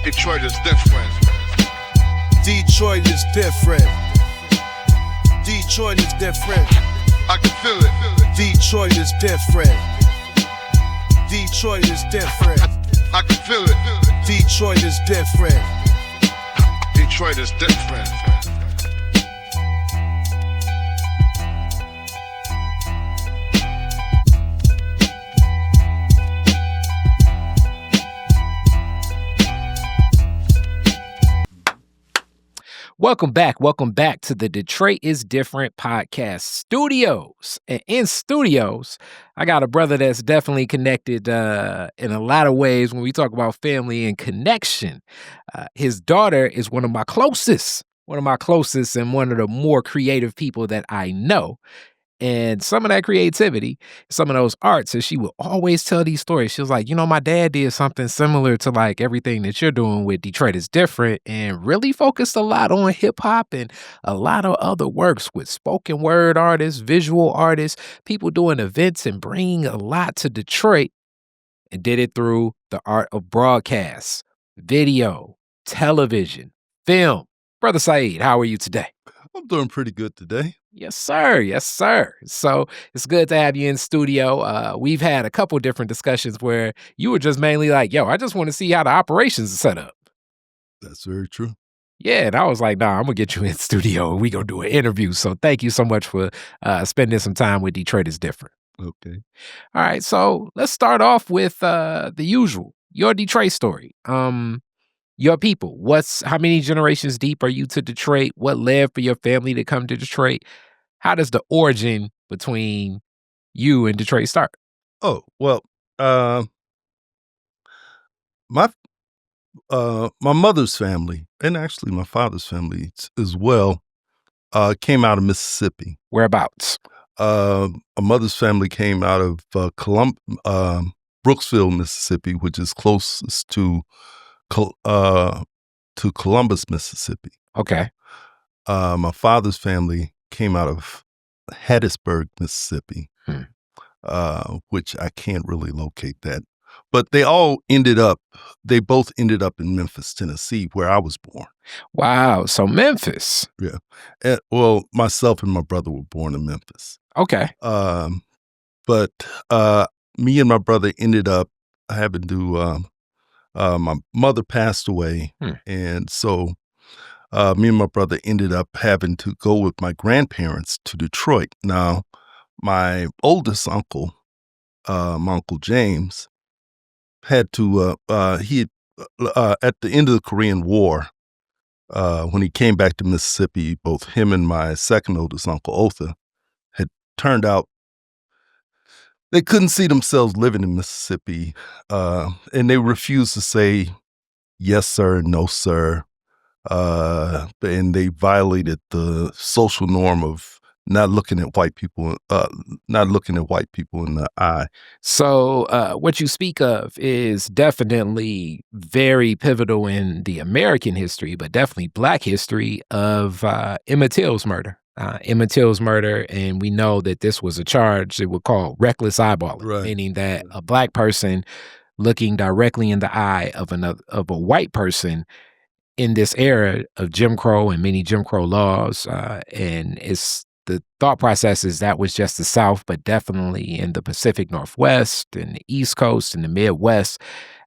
Detroit is different. Detroit is different. Detroit is different. I can feel it. Detroit is different. Detroit is different. I can feel it. Detroit is different. Detroit is different. Welcome back to the Detroit is Different podcast studios. And in studios, I got a brother that's definitely connected in a lot of ways when we talk about family and connection. His daughter is one of my closest and one of the more creative people that I know. And some of that creativity, some of those arts, and she would always tell these stories. She was like, my dad did something similar to like everything that you're doing with Detroit is Different, and really focused a lot on hip hop and a lot of other works with spoken word artists, visual artists, people doing events and bringing a lot to Detroit, and did it through the art of broadcast, video, television, film. Brother Sayeed, how are you today? I'm doing pretty good today. Yes, sir. Yes, sir. So it's good to have you in studio. We've had a couple different discussions where you were just mainly like, I just want to see how the operations are set up. That's very true. Yeah, and I was like, nah, I'm going to get you in studio and we're going to do an interview. So thank you so much for spending some time with Detroit is Different. Okay. All right, so let's start off with the usual, your Detroit story. Your people, how many generations deep are you to Detroit? What led for your family to come to Detroit? How does the origin between you and Detroit start? Oh, well, my mother's family, and actually my father's family as well, came out of Mississippi. Whereabouts? A mother's family came out of Brooksville, Mississippi, which is closest to Columbus, Mississippi. Okay. My father's family came out of Hattiesburg, Mississippi, which I can't really locate that. But they both ended up in Memphis, Tennessee, where I was born. Wow. So Memphis. Yeah. Well, myself and my brother were born in Memphis. Okay. But me and my brother ended up having to my mother passed away, and so me and my brother ended up having to go with my grandparents to Detroit. Now, my oldest uncle, my Uncle James, had to, at the end of the Korean War, when he came back to Mississippi, both him and my second oldest uncle, Otha, had turned out they couldn't see themselves living in Mississippi, and they refused to say yes, sir, no, sir, and they violated the social norm of not looking at white people in the eye. So what you speak of is definitely very pivotal in the American history, but definitely Black history of Emmett Till's murder. And we know that this was a charge they would call reckless eyeballing, Right. Meaning that a Black person looking directly in the eye of a white person in this era of Jim Crow and many Jim Crow laws, and it's the thought process is that was just the South, but definitely in the Pacific Northwest and the East Coast and the Midwest,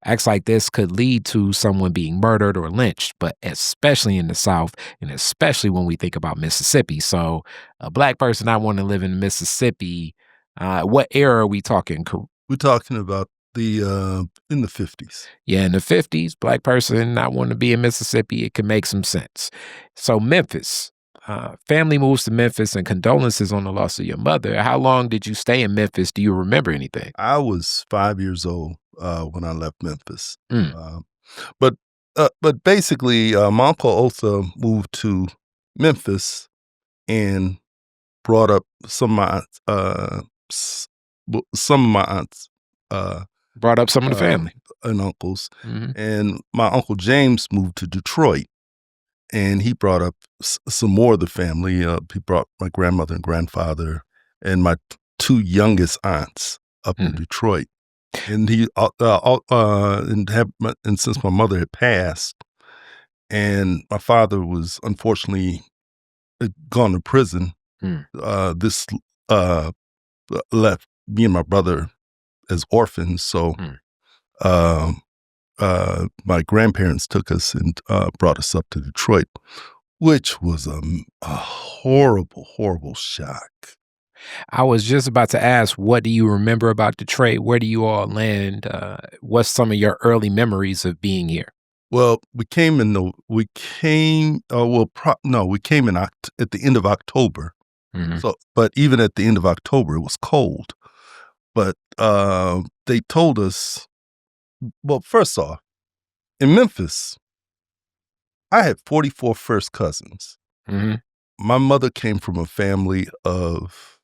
acts like this could lead to someone being murdered or lynched, but especially in the South, and especially when we think about Mississippi. So a Black person not wanting to live in Mississippi, what era are we talking? We're talking about in the 50s. Yeah, in the 50s, Black person not wanting to be in Mississippi, it can make some sense. So Memphis, family moves to Memphis, and condolences on the loss of your mother. How long did you stay in Memphis? Do you remember anything? I was 5 years old when I left Memphis. But basically, my Uncle Otha moved to Memphis and brought up some of my aunts. Brought up some of the family and uncles. Mm-hmm. And my Uncle James moved to Detroit, and he brought up some more of the family. He brought my grandmother and grandfather and my two youngest aunts up in Detroit. And and since my mother had passed, and my father was unfortunately gone to prison, this left me and my brother as orphans. So my grandparents took us and brought us up to Detroit, which was a horrible, horrible shock. I was just about to ask, what do you remember about Detroit? Where do you all land? What's some of your early memories of being here? Well, we came in at the end of October. So, but even at the end of October, it was cold. But they told us, well, first off, in Memphis, I had 44 first cousins. My mother came from a family of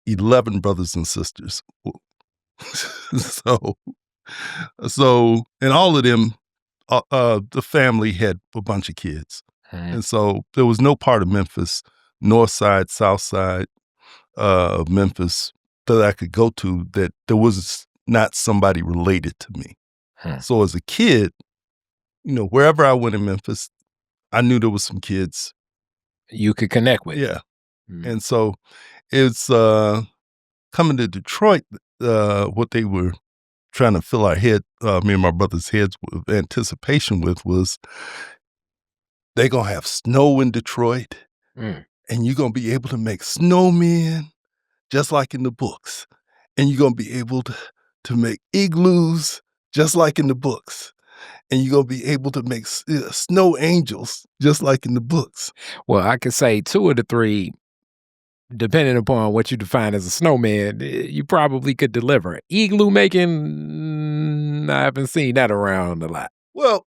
11 brothers and sisters. So, and all of them, the family had a bunch of kids. And so there was no part of Memphis, north side, south side of Memphis, that I could go to that there was not somebody related to me. So as a kid, wherever I went in Memphis, I knew there was some kids you could connect with. Yeah. And so it's coming to Detroit, what they were trying to fill our head, me and my brother's heads with anticipation with was they going to have snow in Detroit and you're going to be able to make snowmen just like in the books. And you're going to be able to make igloos just like in the books. And you're going to be able to make snow angels just like in the books. Well, I could say 2 of the 3, depending upon what you define as a snowman, you probably could deliver. Igloo making, I haven't seen that around a lot. Well,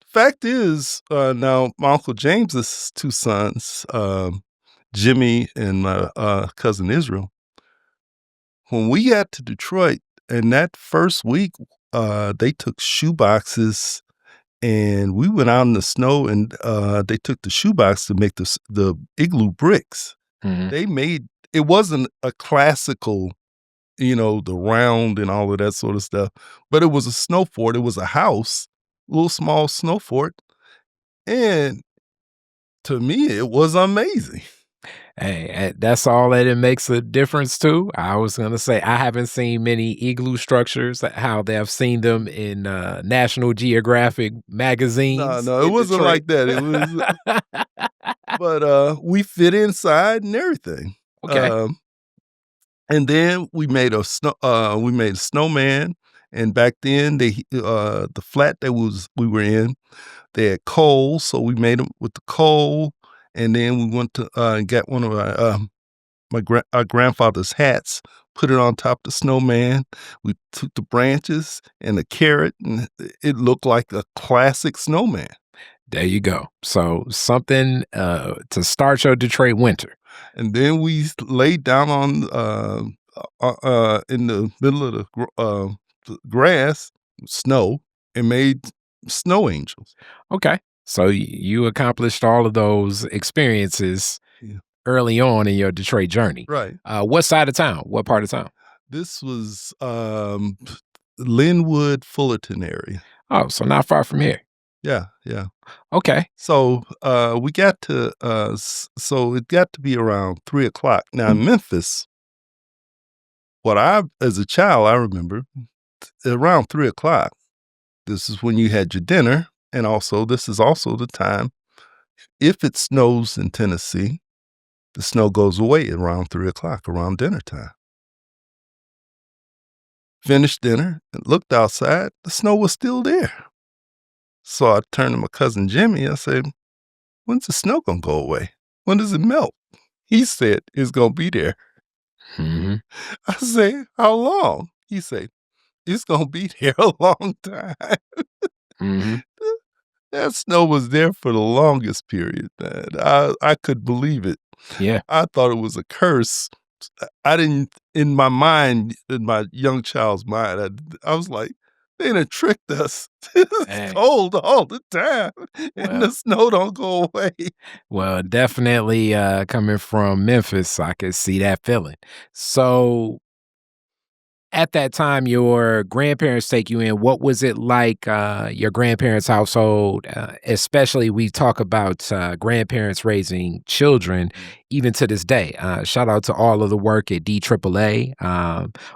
fact is, now my Uncle James's 2 sons, Jimmy and my cousin Israel, when we got to Detroit, and that first week, they took shoe boxes and we went out in the snow and they took the shoebox to make the igloo bricks. They made, it wasn't a classical, the round and all of that sort of stuff, but it was a snow fort. It was a house, little small snow fort. And to me, it was amazing. Hey, that's all that it makes a difference too. I was going to say, I haven't seen many igloo structures, how they have seen them in National Geographic magazines. No, it wasn't like that. It was, but we fit inside and everything. Okay. And then we made a snowman. And back then, the flat that we were in, they had coal, so we made them with the coal. And then we went to get one of our grandfather's hats, put it on top of the snowman. We took the branches and a carrot, and it looked like a classic snowman. There you go. So something to start your Detroit winter. And then we laid down on in the middle of the grass, snow, and made snow angels. Okay. So you accomplished all of those experiences early on in your Detroit journey. Right. What side of town? What part of town? This was Linwood, Fullerton area. Oh, so not far from here. Yeah. Okay. So we got to, so it got to be around 3:00. Now in Memphis, as a child, I remember around 3:00, this is when you had your dinner. And also, this is also the time, if it snows in Tennessee, the snow goes away around 3:00, around dinner time. Finished dinner and looked outside, the snow was still there. So I turned to my cousin Jimmy, I said, when's the snow gonna go away? When does it melt? He said, it's gonna be there. I said, how long? He said, it's gonna be there a long time. That snow was there for the longest period, man. I could believe it. Yeah. I thought it was a curse. I didn't, in my mind, in my young child's mind, I was like, they done tricked us. It's cold all the time, and the snow don't go away. Well, definitely coming from Memphis, I could see that feeling. So At that time, your grandparents take you in. What was it like, your grandparents' household? Especially, we talk about grandparents raising children, even to this day. Shout out to all of the work at DAAA,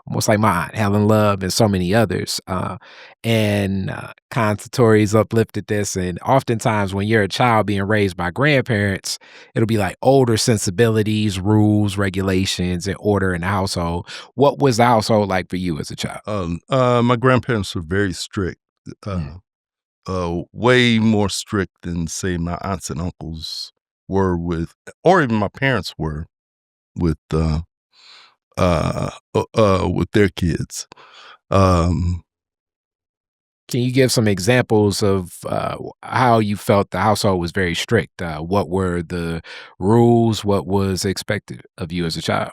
almost like my aunt Helen Love and so many others. Consultories uplifted this. And oftentimes, when you're a child being raised by grandparents, it'll be like older sensibilities, rules, regulations, and order in the household. What was the household like for you as a child? My grandparents were very strict, way more strict than, say, my aunts and uncles were with, or even my parents were with their kids. Can you give some examples of how you felt the household was very strict? What were the rules? What was expected of you as a child?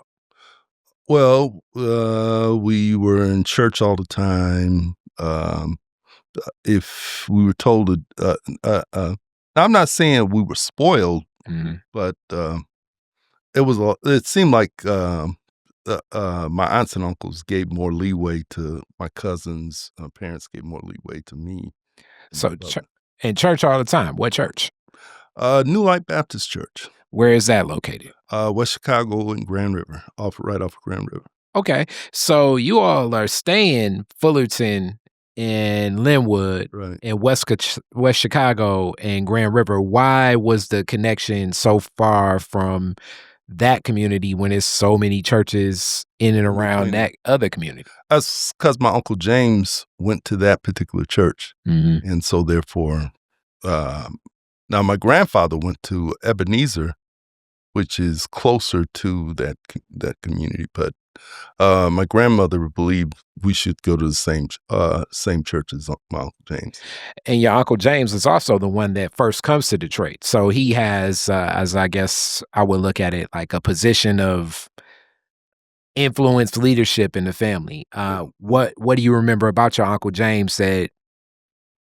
Well, we were in church all the time. If we were told to, I'm not saying we were spoiled, but it seemed like my aunts and uncles gave more leeway to my cousins. Parents gave more leeway to me. So, in church all the time. What church? New Light Baptist Church. Where is that located? West Chicago and Grand River, right off of Grand River. Okay, so you all are staying Fullerton and Linwood, Right. and West Chicago and Grand River. Why was the connection so far from that community when it's so many churches in and around that other community? That's because my Uncle James went to that particular church. And so therefore, now my grandfather went to Ebenezer, which is closer to that community. But my grandmother believed we should go to the same church as my Uncle James. And your Uncle James is also the one that first comes to Detroit. So he has, as I guess I would look at it, like a position of influence, leadership in the family. What do you remember about your Uncle James that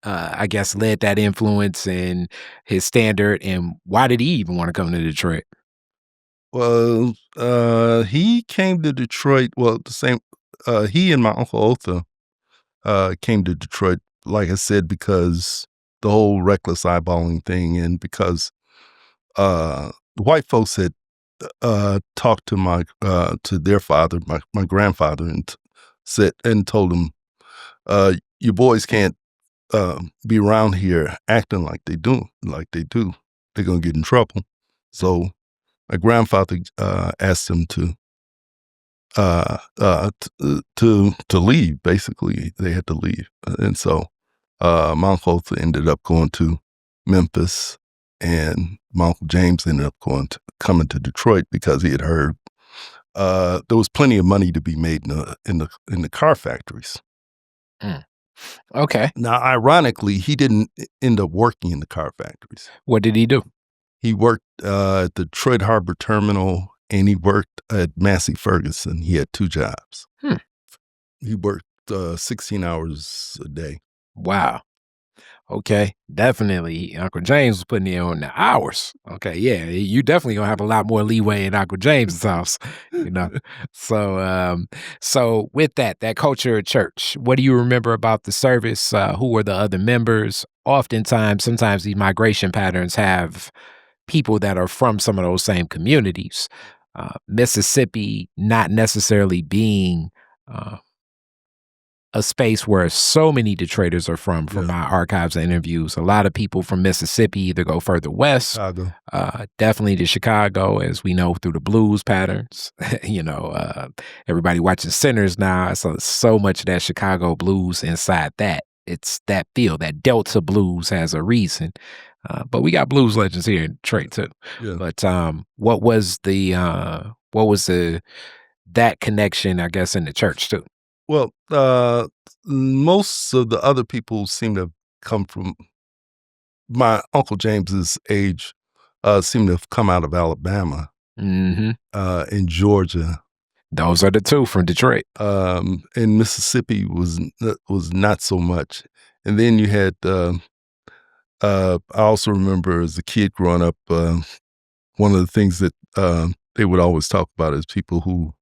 I guess led that influence and his standard, and why did he even want to come to Detroit? Well, he came to Detroit. Well, he and my Uncle Otha came to Detroit, like I said, because the whole reckless eyeballing thing, and because the white folks had talked to their father, my grandfather, and told him, "Your boys can't be around here acting like they do. They're gonna get in trouble." So my grandfather asked him to leave. Basically, they had to leave, and so my Uncle ended up going to Memphis, and my Uncle James ended up coming to Detroit because he had heard there was plenty of money to be made in the car factories. Okay. Now, ironically, he didn't end up working in the car factories. What did he do? He worked at the Detroit Harbor Terminal, and he worked at Massey Ferguson. He had 2 jobs. He worked 16 hours a day. Wow. Okay, definitely. Uncle James was putting in on the hours. Okay, yeah, you definitely gonna have a lot more leeway in Uncle James's house, you know. So with that culture of church, what do you remember about the service? Who were the other members? Sometimes these migration patterns have people that are from some of those same communities. Mississippi not necessarily being a space where so many Detroiters are from my archives and interviews. A lot of people from Mississippi either go further west, Chicago. definitely to Chicago, as we know through the blues patterns. Everybody watching Sinners now, so much of that Chicago blues inside that. It's that feel, that Delta blues has a reason. But we got blues legends here in Detroit too. Yeah. But what was that connection, I guess, in the church too? Well, most of the other people seem to have come from my Uncle James's age, seem to have come out of Alabama, in Georgia. Those are the two from Detroit. And Mississippi was not so much. And then you had, I also remember as a kid growing up, one of the things that they would always talk about is people who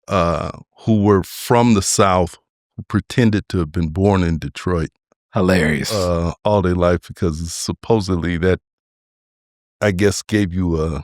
who were from the South who pretended to have been born in Detroit. Hilarious. All their life, because supposedly that, I guess, gave you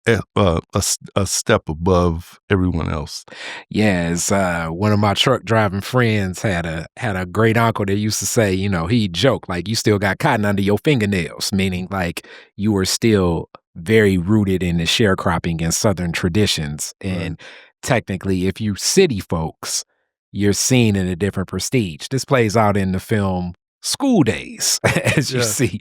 a step above everyone else. Yeah, it's one of my truck driving friends had a great uncle that used to say, he'd joke like, you still got cotton under your fingernails, meaning like you were still very rooted in the sharecropping and Southern traditions. And technically, if you city folks, you're seen in a different prestige. This plays out in the film School Days, as you see,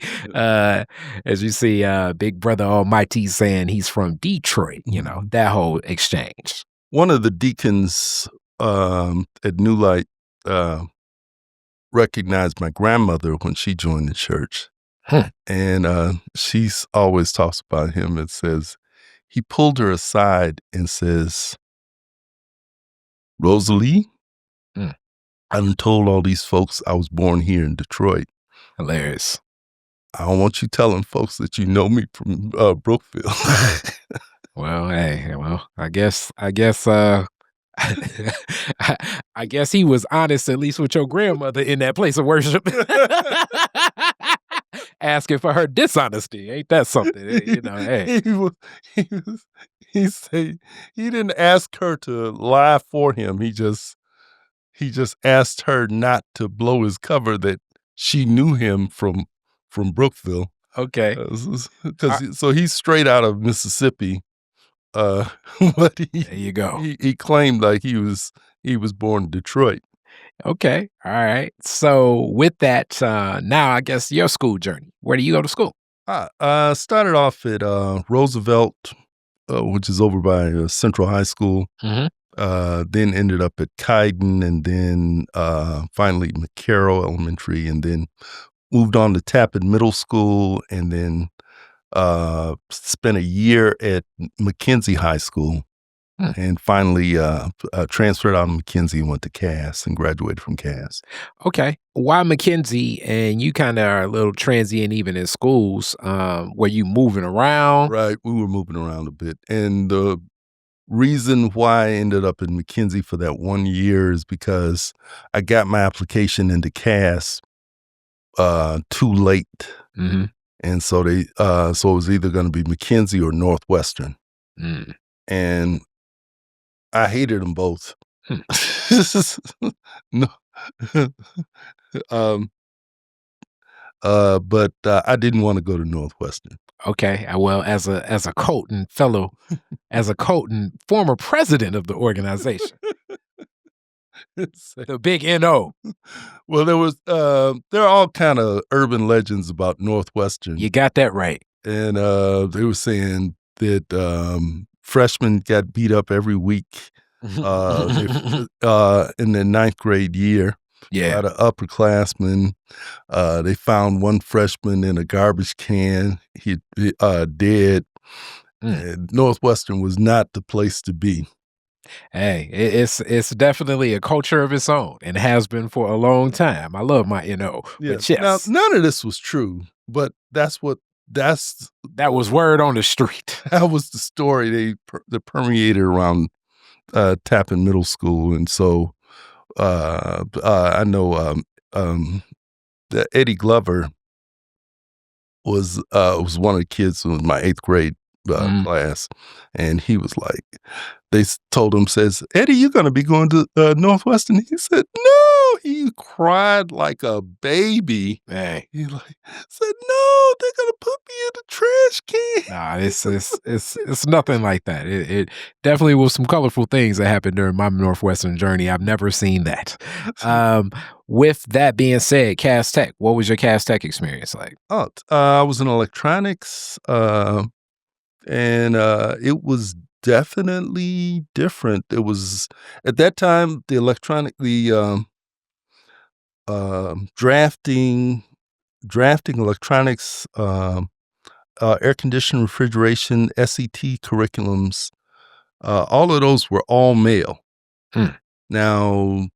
Big Brother Almighty saying he's from Detroit, that whole exchange. One of the deacons at New Light recognized my grandmother when she joined the church. And she's always talks about him and says, he pulled her aside and says, Rosalie, I done told all these folks I was born here in Detroit. Hilarious. I don't want you telling folks that you know me from Brookville. Well, hey, I guess I guess he was honest, at least with your grandmother in that place of worship. Asking for her dishonesty. Ain't that something? Hey. He didn't ask her to lie for him. He just asked her not to blow his cover that she knew him from Brookville. Okay. So he's straight out of Mississippi. But there you go. He claimed like he was born in Detroit. Okay. All right. So with that, now I guess your school journey. Where do you go to school? I started off at Roosevelt, which is over by Central High School. Then ended up at Kyden, and then finally McCarroll Elementary, and then moved on to Tappan Middle School, and then spent a year at McKenzie High School, and finally transferred out of McKenzie and went to Cass and graduated from Cass. Okay. Why McKenzie? And you kind of are a little transient even in schools. Were you moving around? Right. We were moving around a bit. And the reason why I ended up in McKenzie for that 1 year is because I got my application into Cass too late. And so so it was either going to be McKenzie or Northwestern. And I hated them both. No. But I didn't want to go to Northwestern. Okay. Well, as a Colton fellow, as a Colton former president of the organization, the big NO. Well, there are all kind of urban legends about Northwestern. You got that right. And they were saying that freshmen got beat up every week in their ninth grade year. Yeah. By the upperclassmen. They found one freshman in a garbage can. He dead. And Northwestern was not the place to be. Hey, it's definitely a culture of its own and has been for a long time. I love my NO. Yeah. But yes. Now, none of this was true, but that was word on the street. That was the story that permeated around Tappan Middle School. And so I know that Eddie Glover was one of the kids in my 8th grade class, and he was like, they told him, says, Eddie, you're going to be going to Northwestern. He said, no. He cried like a baby. Hey. He said, no, they're going to put me in the trash can. Nah, it's nothing like that. It definitely was some colorful things that happened during my Northwestern journey. I've never seen that. With that being said, Cass Tech, what was your Cass Tech experience like? I was in electronics, and it was definitely different. It was, at that time, drafting electronics, air conditioning, refrigeration, SET curriculums, all of those were all male. Now,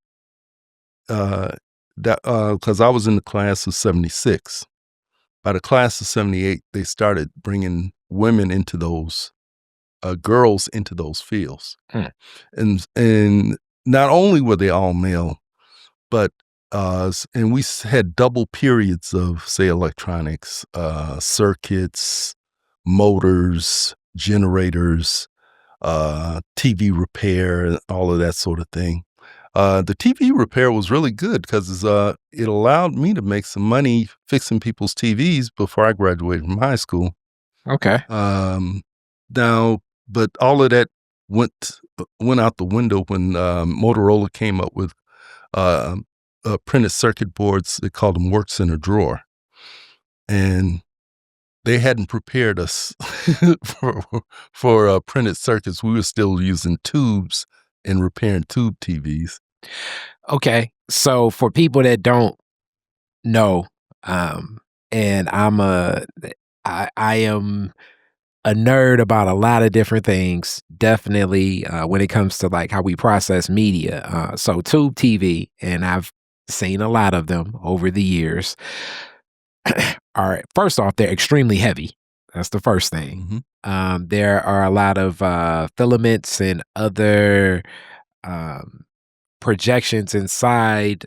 because I was in the class of 76. By the class of 78, they started bringing women into those girls into those fields. Hmm. And not only were they all male, but and we had double periods of, say, electronics, circuits, motors, generators, TV repair, all of that sort of thing. The TV repair was really good because it allowed me to make some money fixing people's TVs before I graduated from high school. Okay. Now, but all of that went out the window when Motorola came up with printed circuit boards. They called them Works in a Drawer, and they hadn't prepared us for printed circuits. We were still using tubes and repairing tube TVs. Okay. So for people that don't know, and I am a nerd about a lot of different things, definitely when it comes to like how we process media. So tube TV, and I've seen a lot of them over the years. Are, first off, they're extremely heavy. That's the first thing. Mm-hmm. There are a lot of filaments and other projections inside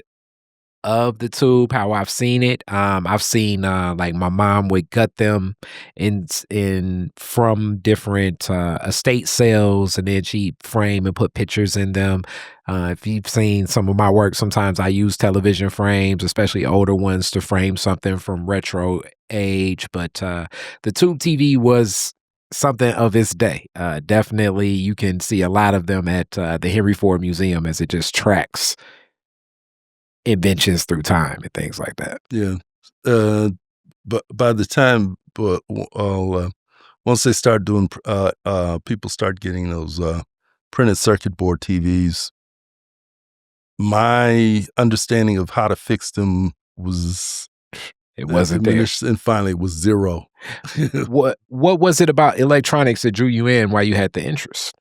of the tube, how I've seen it. I've seen like my mom would gut them in from different estate sales, and then she'd frame and put pictures in them. If you've seen some of my work, sometimes I use television frames, especially older ones, to frame something from retro age. But the tube TV was something of its day. Definitely, you can see a lot of them at the Henry Ford Museum as it just tracks inventions through time and things like that. Yeah. But by the time, once they start doing, people start getting those printed circuit board TVs, my understanding of how to fix them was It wasn't there. diminished, and finally it was zero. What was it about electronics that drew you in? Why you had the interest?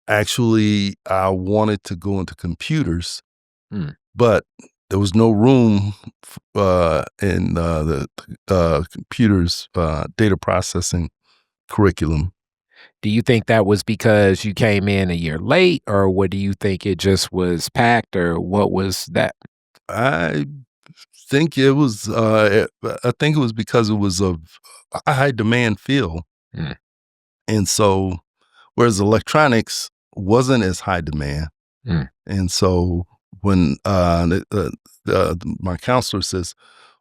Actually, I wanted to go into computers, Hmm. but there was no room in the computers data processing curriculum. Do you think that was because you came in a year late, or what do you think it just was packed, or what was that? I think it was. I think it was because it was a high demand field, Hmm. and so whereas electronics wasn't as high demand, Hmm. and so when my counselor says,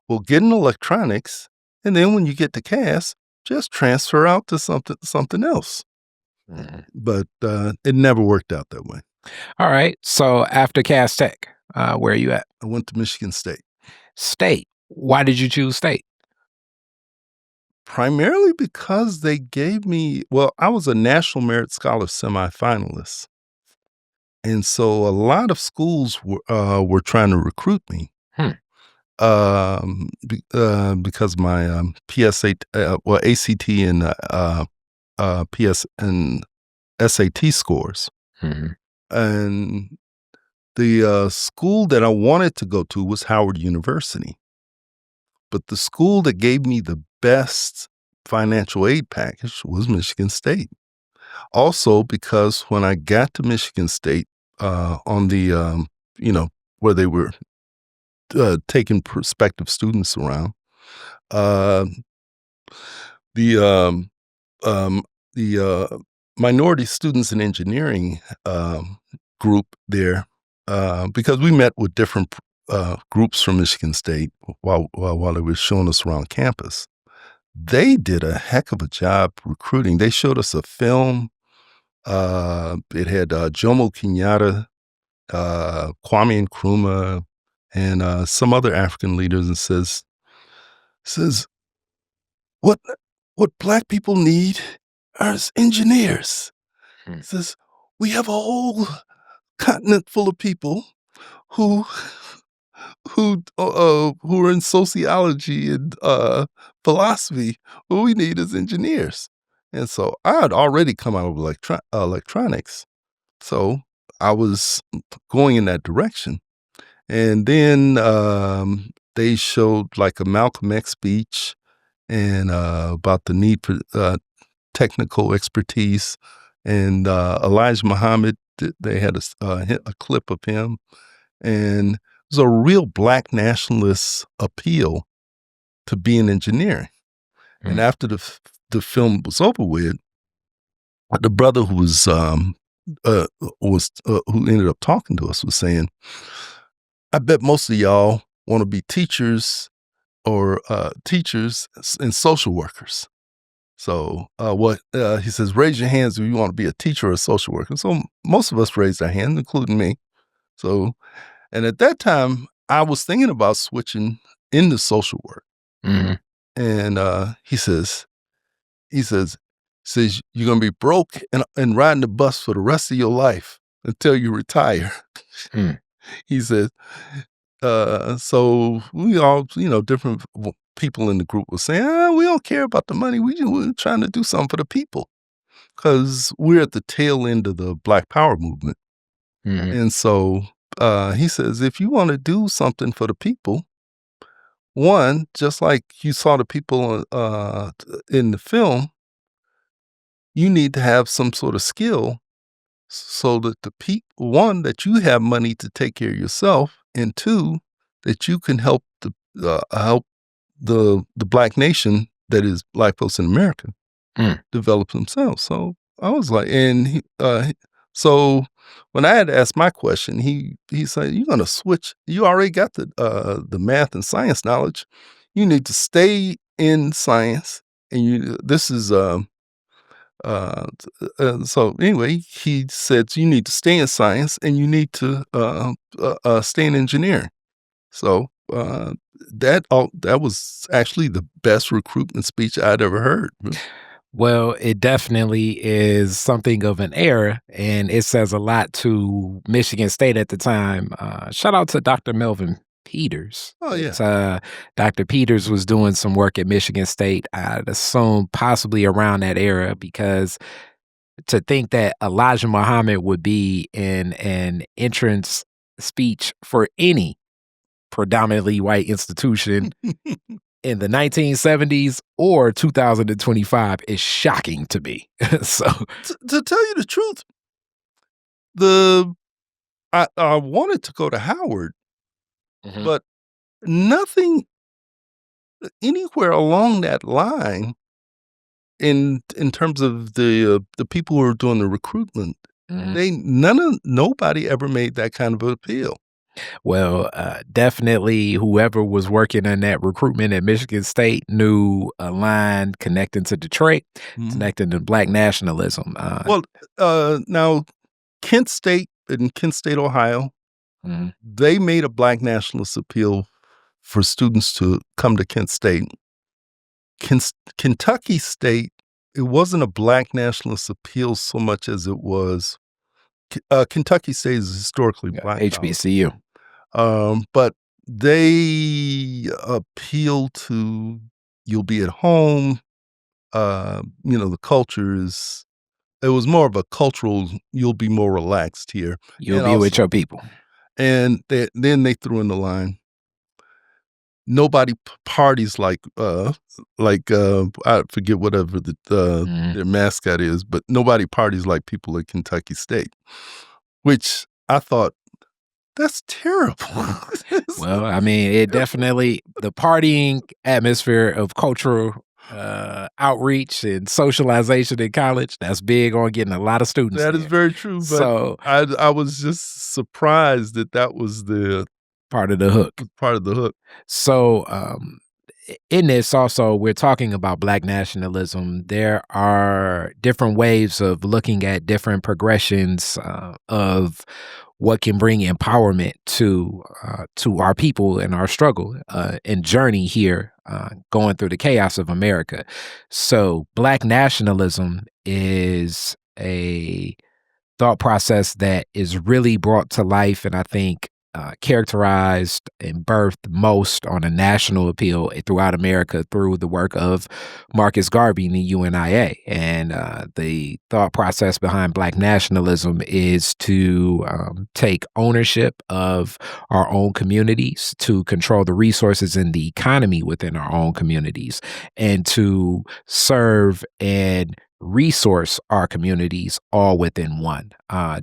"Well, get in electronics, and then when you get to CAS, just transfer out to something else." Hmm. But it never worked out that way. All right. So after Cass Tech, where are you at? I went to Michigan State. State. Why did you choose state? Primarily because they gave me, well, I was a National Merit Scholar semifinalist. And so a lot of schools were trying to recruit me because my PSAT, ACT and PS and SAT scores. Mm-hmm. And the school that I wanted to go to was Howard University. But the school that gave me the best financial aid package was Michigan State. Also, because when I got to Michigan State, on the, where they were taking prospective students around, the minority students in engineering group there, because we met with different groups from Michigan State while they were showing us around campus. They did a heck of a job recruiting. They showed us a film. It had Jomo Kenyatta, Kwame Nkrumah, and some other African leaders, and says what Black people need are engineers. Says we have a whole continent full of people who are in sociology and philosophy. What we need is engineers. And so I had already come out of electronics, so I was going in that direction. And then they showed like a Malcolm X speech and about the need for technical expertise. And Elijah Muhammad, they had a clip of him. And it was a real Black nationalist appeal to being engineering. And after the film was over with, the brother who who ended up talking to us was saying, I bet most of y'all want to be teachers or teachers and social workers. So he says, raise your hands if you want to be a teacher or a social worker. So most of us raised our hands, including me. So, and at that time, I was thinking about switching into social work. And he says, you're going to be broke and riding the bus for the rest of your life until you retire. He said, so we all, different people in the group were saying, we don't care about the money. We're trying to do something for the people because we're at the tail end of the Black Power movement. And so he says, if you want to do something for the people, one, just like you saw the people in the film, you need to have some sort of skill so that one, that you have money to take care of yourself, and two, that you can help the Black nation, that is Black folks in America, develop themselves. So I was like, so when I had to ask my question, he said, you're going to switch. You already got the math and science knowledge. You need to stay in science. And so anyway, he said, you need to stay in science and you need to stay in engineering. So that was actually the best recruitment speech I'd ever heard. Well, it definitely is something of an era, and it says a lot to Michigan State at the time. Shout out to Dr. Melvin Peters. Oh, yeah. Dr. Peters was doing some work at Michigan State, I'd assume possibly around that era, because to think that Elijah Muhammad would be in an entrance speech for any predominantly white institution in the 1970s or 2025 is shocking to me. So, to tell you the truth, I wanted to go to Howard, but nothing anywhere along that line in terms of the people who were doing the recruitment. Nobody ever made that kind of an appeal. Well, definitely whoever was working in that recruitment at Michigan State knew a line connecting to Detroit, connecting to Black nationalism. Now, Kent State, Ohio, they made a Black nationalist appeal for students to come to Kent State. Kentucky State, it wasn't a Black nationalist appeal so much as it was Kentucky State is historically Black. HBCU. But they appeal to, you'll be at home. The culture it was more of a cultural, you'll be more relaxed here. You'll be with your people. And then they threw in the line, nobody parties like I forget whatever their mascot is, but nobody parties like people at Kentucky State, which I thought, that's terrible. Well, I mean, it definitely, the partying atmosphere of cultural outreach and socialization in college, that's big on getting a lot of students. That is very true. But so I was just surprised that was the part of the hook. So in this also, we're talking about Black nationalism. There are different ways of looking at different progressions of what can bring empowerment to our people and our struggle and journey here, going through the chaos of America. So Black nationalism is a thought process that is really brought to life, and I think characterized and birthed most on a national appeal throughout America through the work of Marcus Garvey and the UNIA. And the thought process behind Black nationalism is to take ownership of our own communities, to control the resources and the economy within our own communities, and to serve and resource our communities all within one.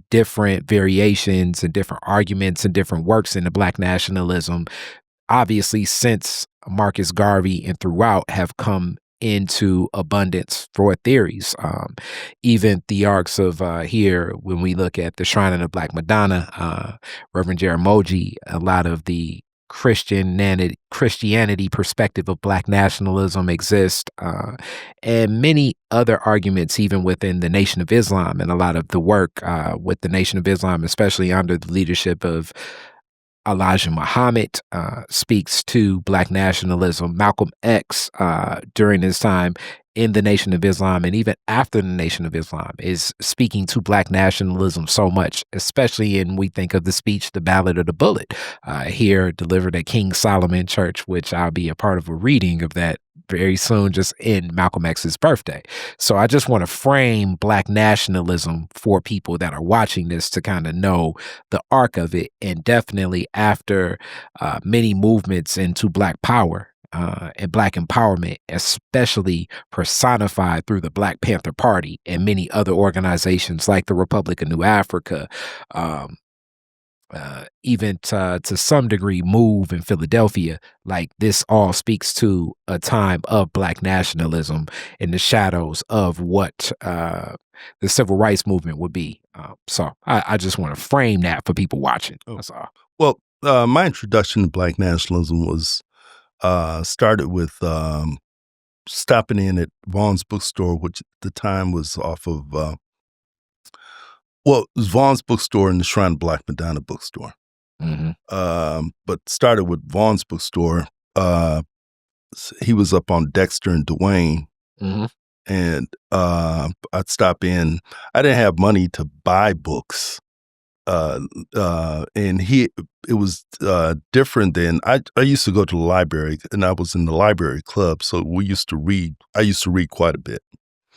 Different variations and different arguments and different works in the Black nationalism, obviously, since Marcus Garvey and throughout, have come into abundance for theories. Even the arcs of here, when we look at the Shrine of the Black Madonna, Reverend Jaramogi, a lot of the Christianity perspective of Black nationalism exists, and many other arguments even within the Nation of Islam, and a lot of the work with the Nation of Islam, especially under the leadership of Elijah Muhammad, speaks to Black nationalism. Malcolm X, during his time in the Nation of Islam and even after the Nation of Islam, is speaking to Black nationalism so much, especially in, we think of the speech, The Ballad of the Bullet, here delivered at King Solomon Church, which I'll be a part of a reading of that very soon, just in Malcolm X's birthday. So I just want to frame Black nationalism for people that are watching this to kind of know the arc of it. And definitely after many movements into Black power and Black empowerment, especially personified through the Black Panther Party and many other organizations like the Republic of New Africa, even to some degree MOVE in Philadelphia, like this all speaks to a time of Black nationalism in the shadows of what the civil rights movement would be. So I just want to frame that for people watching. That's all. Well, my introduction to Black nationalism was started with stopping in at Vaughn's bookstore, which at the time was off of it was Vaughn's bookstore and the Shrine of Black Madonna bookstore. Mm-hmm. But started with Vaughn's bookstore. He was up on Dexter and Duane. Mm-hmm. And I'd stop in. I didn't have money to buy books. And it was different than I used to go to the library, and I was in the library club. So we used to read. I used to read quite a bit.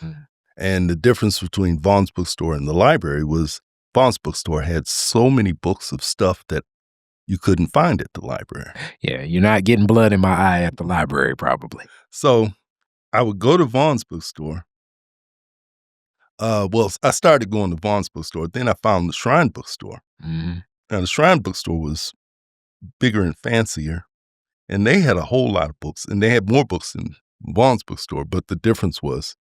Mm-hmm. And the difference between Vaughn's bookstore and the library was Vaughn's bookstore had so many books of stuff that you couldn't find at the library. Yeah, you're not getting blood in my eye at the library, probably. So I would go to Vaughn's bookstore. Well, I started going to Vaughn's bookstore. Then I found the Shrine bookstore. Mm-hmm. Now, the Shrine bookstore was bigger and fancier, and they had a whole lot of books, and they had more books than Vaughn's bookstore. But the difference was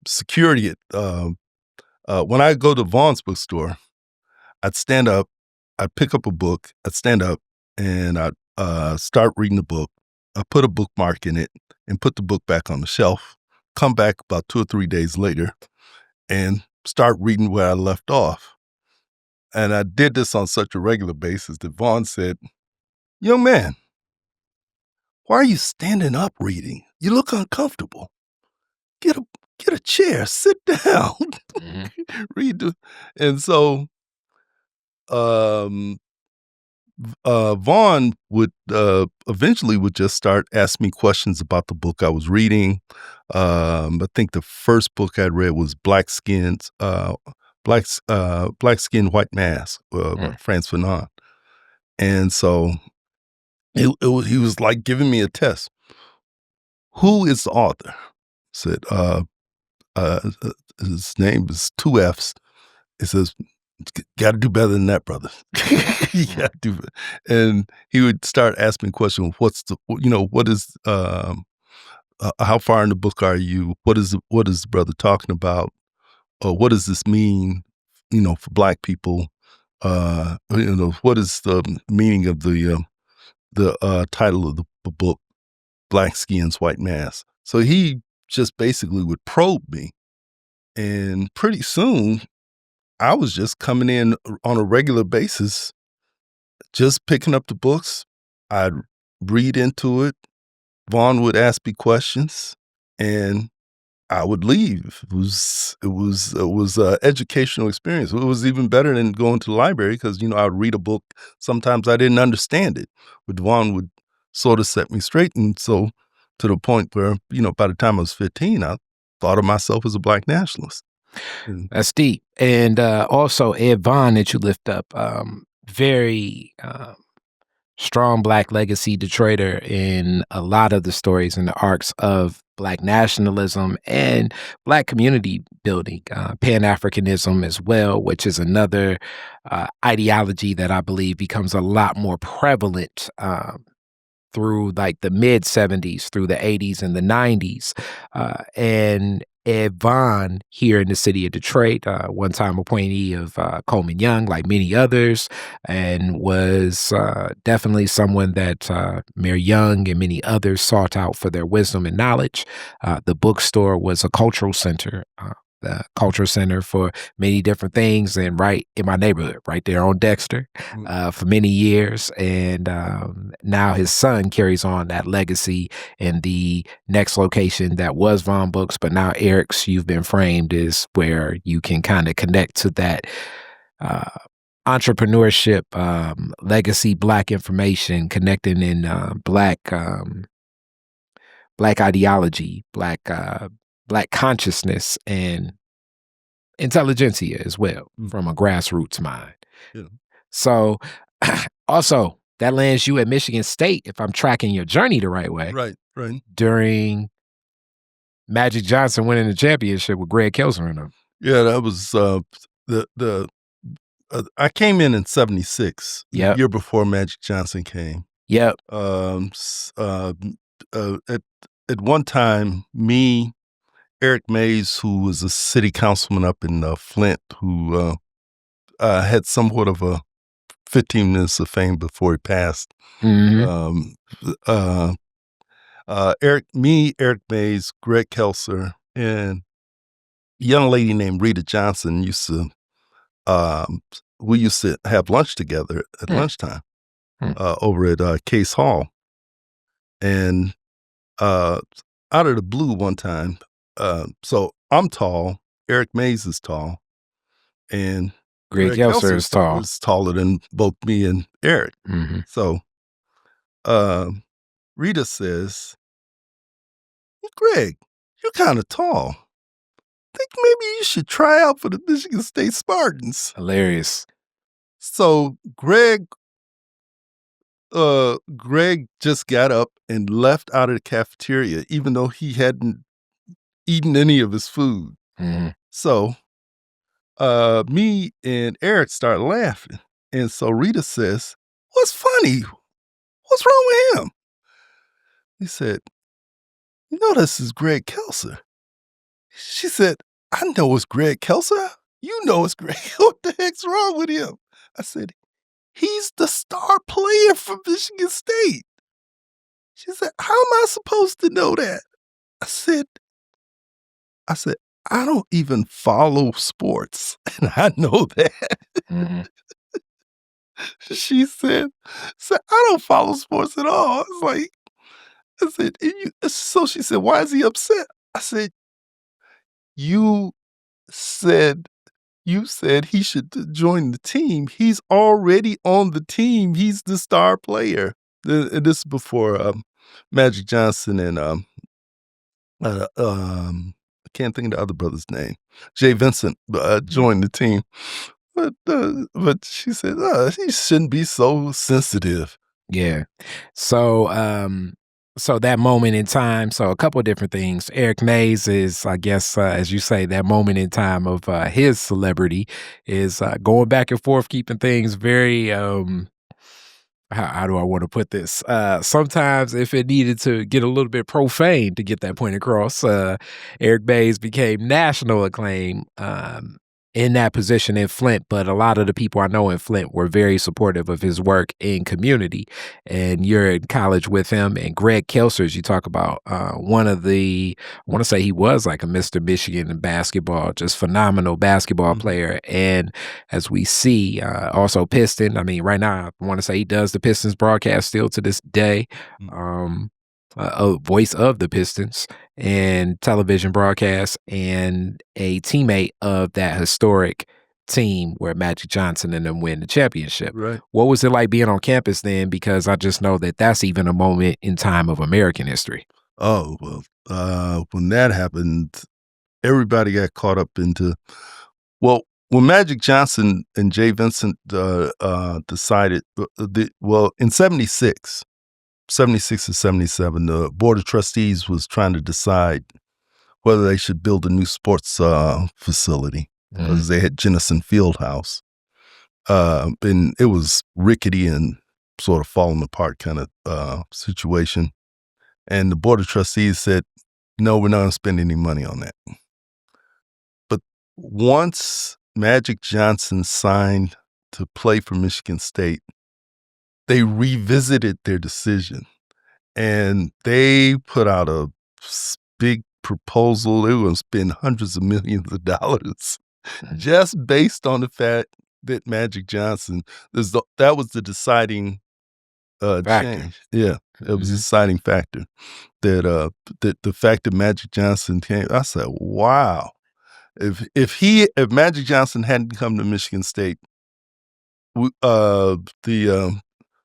security. When I go to Vaughn's bookstore, I'd stand up, I'd pick up a book, I'd stand up, and I'd start reading the book. I'd put a bookmark in it and put the book back on the shelf, come back about 2 or 3 days later, and start reading where I left off. And I did this on such a regular basis that Vaughn said, "Young man, why are you standing up reading? You look uncomfortable. Get a chair, sit down, Mm-hmm. read." And so Vaughn would eventually would just start asking me questions about the book I was reading. I think the first book I read was Black Skin, White Mask, by Frantz Fanon. And so he was like giving me a test. Who is the author? Said his name is 2 F's. It says, "Got to do better than that, brother." You got to do it. And he would start asking me questions. What is how far in the book are you? What is the brother talking about? What does this mean, for Black people? What is the meaning of the title of the book, Black Skins, White Mask? So he just basically would probe me. And pretty soon, I was just coming in on a regular basis, just picking up the books. I'd read into it. Vaughn would ask me questions, and I would leave. It was an educational experience. It was even better than going to the library because, I would read a book. Sometimes I didn't understand it, but Vaughn would sort of set me straight. And so to the point where, by the time I was 15, I thought of myself as a Black nationalist. That's deep. And also Ed Vaughn that you lift up, very strong Black legacy Detroiter in a lot of the stories and the arcs of Black nationalism and Black community building, Pan-Africanism as well, which is another ideology that I believe becomes a lot more prevalent through like the mid 70s, through the 80s and the 90s. And Ed Vaughn here in the city of Detroit, one time appointee of Coleman Young, like many others, and was definitely someone that Mayor Young and many others sought out for their wisdom and knowledge. The bookstore was a cultural center. The cultural center for many different things, and right in my neighborhood, right there on Dexter, for many years. And now his son carries on that legacy in the next location that was Vaughn Books, but now Eric's You've Been Framed is where you can kind of connect to that entrepreneurship, legacy, Black information, connecting in Black ideology, Black consciousness, and intelligentsia as well, from a grassroots mind. Yeah. So also that lands you at Michigan State, if I'm tracking your journey the right way. Right. During Magic Johnson winning the championship with Greg Kelser in them. Yeah, that was I came in 76, Yep. the year before Magic Johnson came. Yep. At one time, me, Eric Mays, who was a city councilman up in Flint, who had somewhat of a 15 minutes of fame before he passed. Mhm. Eric Mays, Greg Kelser, and a young lady named Rita Johnson we used to have lunch together at lunchtime over at Case Hall. And out of the blue one time, so I'm tall, Eric Mays is tall, and Greg Kelser is tall. Is taller than both me and Eric. Mm-hmm. So Rita says, Greg, you're kind of tall. Think maybe you should try out for the Michigan State Spartans. Hilarious. So Greg just got up and left out of the cafeteria, even though he hadn't eaten any of his food. Mm-hmm. So me and Eric start laughing. And so Rita says, what's funny? What's wrong with him? He said, you know, this is Greg Kelser. She said, I know it's Greg Kelser. You know it's Greg. What the heck's wrong with him? I said, he's the star player for Michigan State. She said, how am I supposed to know that? I said, I don't even follow sports, and I know that. Mm-hmm. She said, I don't follow sports at all. I said, so she said, why is he upset? I said, you said he should join the team. He's already on the team. He's the star player. This is before Magic Johnson and I can't think of the other brother's name. Jay Vincent joined the team. But she said, he shouldn't be so sensitive. Yeah. So that moment in time, so a couple of different things. Eric Mays is, I guess, as you say, that moment in time of his celebrity is going back and forth, keeping things very, how do I want to put this? Sometimes if it needed to get a little bit profane to get that point across, Eric Mays became national acclaim in that position in Flint, but a lot of the people I know in Flint were very supportive of his work in community. And you're in college with him, and Greg Kelser, as you talk about, one of the, I want to say he was like a Mr. Michigan in basketball, just phenomenal basketball player. And as we see, also Piston, I mean, right now, I want to say he does the Pistons broadcast still to this day. A voice of the Pistons and television broadcast, and a teammate of that historic team where Magic Johnson and them win the championship. Right. What was it like being on campus then? Because I just know that that's even a moment in time of American history. Oh, well, when that happened, everybody got caught up into, well, when Magic Johnson and Jay Vincent decided, in 76 or 77, the Board of Trustees was trying to decide whether they should build a new sports facility because they had Jennison Fieldhouse. And it was rickety and sort of falling apart kind of situation. And the Board of Trustees said, no, we're not going to spend any money on that. But once Magic Johnson signed to play for Michigan State, they revisited their decision and they put out a big proposal. They were going to spend hundreds of millions of dollars just based on the fact that Magic Johnson, that was the deciding change. Yeah, it was a deciding factor. That the fact that Magic Johnson came, I said, wow. If Magic Johnson hadn't come to Michigan State, the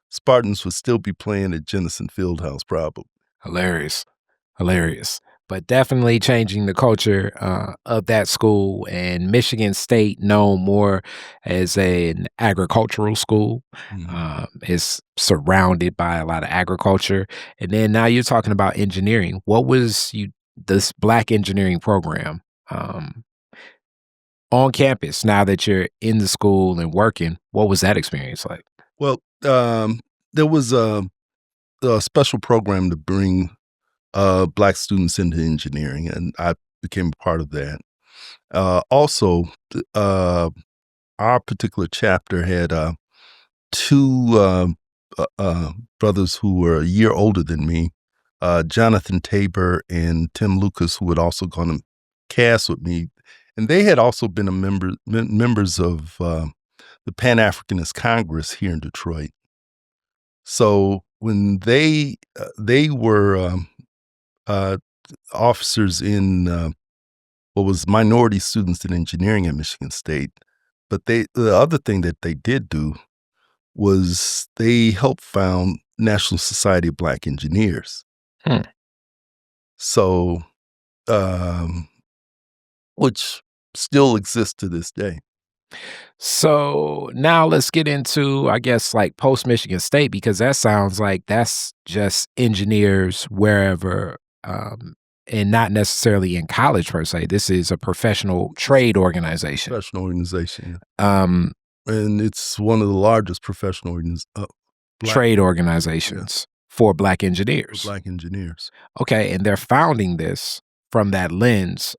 Spartans would still be playing at Jennison Fieldhouse, probably. Hilarious. But definitely changing the culture of that school, and Michigan State known more as an agricultural school. Is surrounded by a lot of agriculture. And then now you're talking about engineering. What was this Black engineering program on campus now that you're in the school and working? What was that experience like? Well, there was a special program to bring Black students into engineering, and I became a part of that. Also, our particular chapter had two brothers who were a year older than me, Jonathan Tabor and Tim Lucas, who had also gone to cast with me, and they had also been members of the Pan-Africanist Congress here in Detroit. So when they were officers in what was minority students in engineering at Michigan State, but the other thing that they did do was they helped found National Society of Black Engineers. So, which still exists to this day. So now let's get into, I guess, like post Michigan State, because that sounds like that's just engineers wherever, and not necessarily in college per se. This is a professional trade organization. Professional organization. And it's one of the largest professional trade organizations for Black engineers. Black engineers. Okay, and they're founding this from that lens.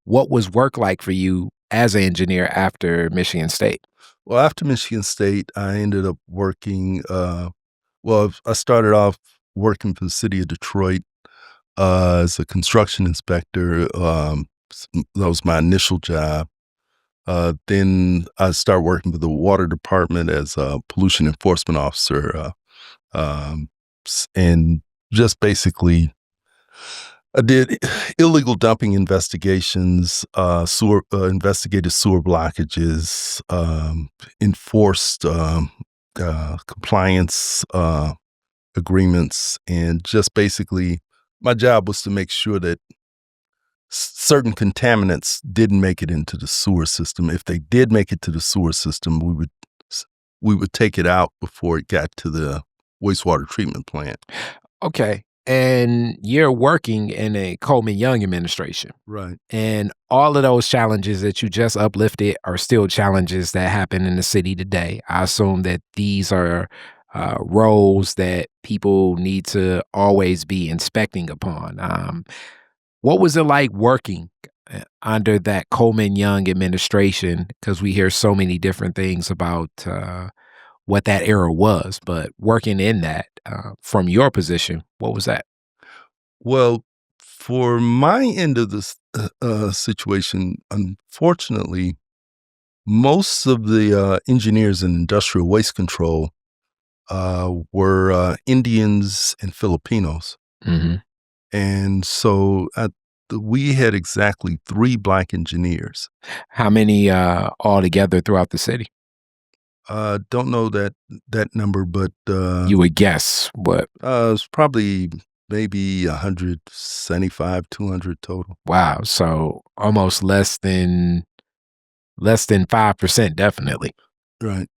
What was work like for you as an engineer after Michigan State? Well, after Michigan State, I ended up working. I started off working for the city of Detroit as a construction inspector. That was my initial job. Then I started working for the water department as a pollution enforcement officer, and just basically I did illegal dumping investigations, investigated sewer blockages, enforced compliance agreements, and just basically my job was to make sure that certain contaminants didn't make it into the sewer system. If they did make it to the sewer system, we would take it out before it got to the wastewater treatment plant. Okay. And you're working in a Coleman Young administration. Right. And all of those challenges that you just uplifted are still challenges that happen in the city today. I assume that these are roles that people need to always be inspecting upon. What was it like working under that Coleman Young administration? Because we hear so many different things about what that era was, but working in that from your position, what was that? Well, for my end of this situation, unfortunately, most of the engineers in industrial waste control were Indians and Filipinos. Mm-hmm. And so we had exactly 3 Black engineers. How many altogether throughout the city? Don't know that number, but you would guess what? It's probably maybe 175, 200 total. Wow. So almost less than less than 5%, definitely. Right.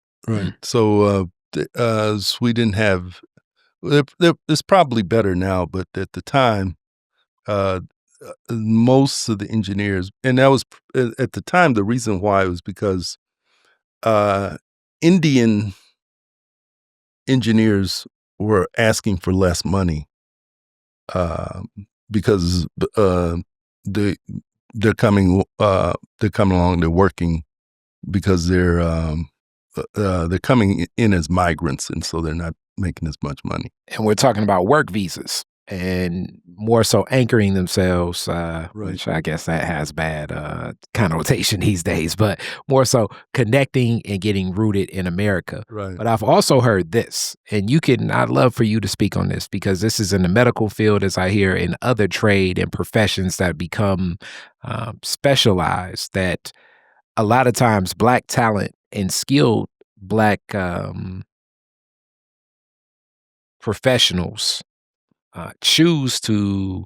So we didn't have. It's probably better now, but at the time, most of the engineers, and that was at the time, the reason why was because Indian engineers were asking for less money because they're coming along, they're working because they're coming in as migrants, and so they're not making as much money. And we're talking about work visas and more so anchoring themselves, which I guess that has bad connotation these days, but more so connecting and getting rooted in America. Right. But I've also heard this, and I'd love for you to speak on this, because this is in the medical field, as I hear in other trade and professions that become specialized, that a lot of times Black talent and skilled Black professionals choose to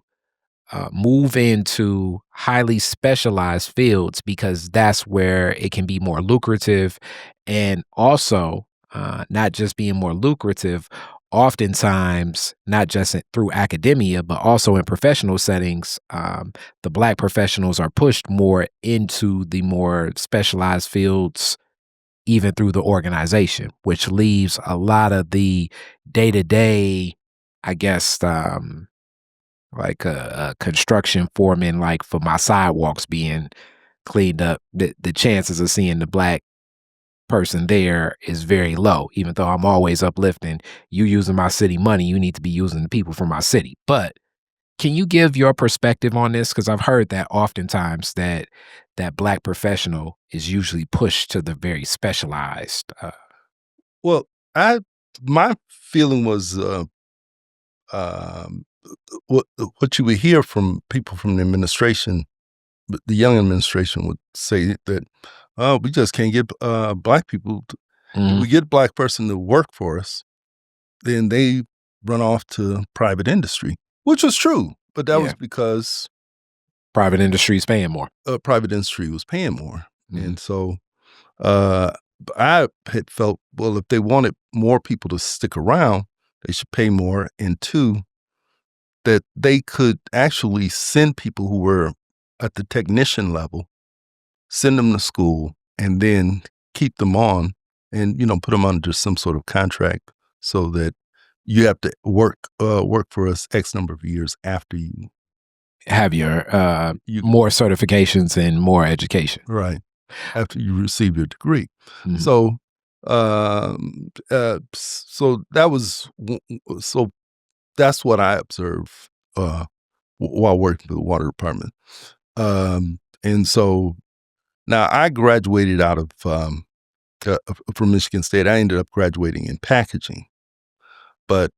move into highly specialized fields because that's where it can be more lucrative, and also not just being more lucrative, oftentimes not just through academia, but also in professional settings, the Black professionals are pushed more into the more specialized fields, even through the organization, which leaves a lot of the day-to-day, I guess, like a construction foreman, like for my sidewalks being cleaned up, the chances of seeing the Black person there is very low. Even though I'm always uplifting, you using my city money, you need to be using the people from my city. But can you give your perspective on this? Because I've heard that oftentimes that Black professional is usually pushed to the very specialized. Well, my feeling was what you would hear from people from the administration, the young administration would say that, oh, we just can't get Black people. If we get a Black person to work for us, then they run off to private industry, which was true. But that was because private industry is paying more. Private industry was paying more. And so I had felt, well, if they wanted more people to stick around, they should pay more. And two, that they could actually send people who were at the technician level, send them to school, and then keep them on and, put them under some sort of contract so that you have to work for us X number of years after you have your more certifications and more education. Right. After you receive your degree. So, that's what I observed while working for the water department. And so now I graduated out of from Michigan State. I ended up graduating in packaging, but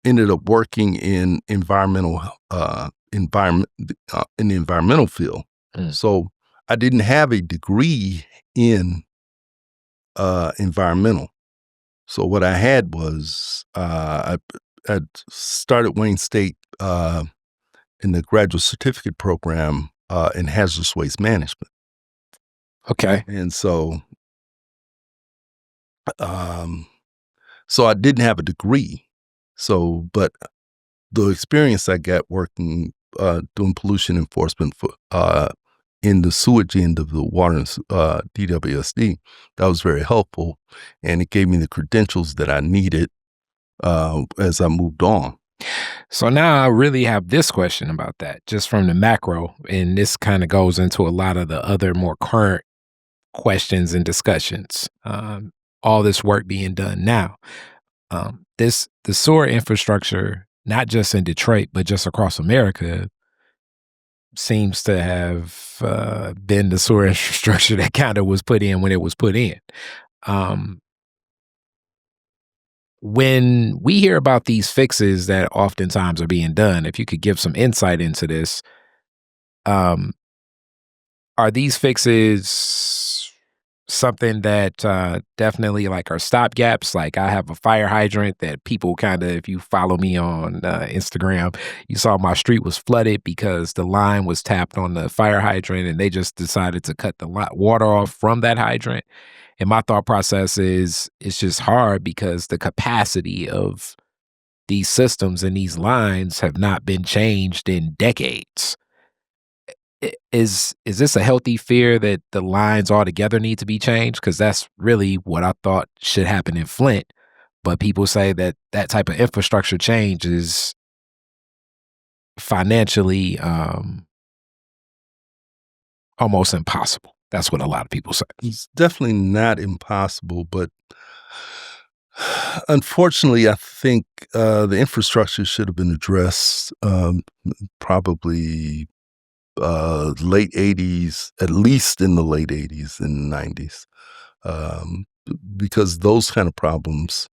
ended up working in in the environmental field. So I didn't have a degree in environmental. So what I had was I started Wayne State in the graduate certificate program in hazardous waste management. Okay. And so I didn't have a degree. So, but the experience I got working doing pollution enforcement for in the sewage end of the water DWSD, that was very helpful, and it gave me the credentials that I needed as I moved on. So now I really have this question about that, just from the macro, and this kind of goes into a lot of the other more current questions and discussions. All this work being done now, the sewer infrastructure, not just in Detroit but just across America, seems to have been the sewer infrastructure that kind of was put in when it was put in. When we hear about these fixes that oftentimes are being done, if you could give some insight into this, are these fixes something that definitely like are stopgaps. Like I have a fire hydrant that people kind of, if you follow me on Instagram, you saw my street was flooded because the line was tapped on the fire hydrant and they just decided to cut the water off from that hydrant. And my thought process is it's just hard because the capacity of these systems and these lines have not been changed in decades. Is this a healthy fear that the lines altogether need to be changed? Because that's really what I thought should happen in Flint. But people say that that type of infrastructure change is financially almost impossible. That's what a lot of people say. It's definitely not impossible, but unfortunately, I think the infrastructure should have been addressed probably late 80s, at least in the late 80s and 90s, because those kind of problems,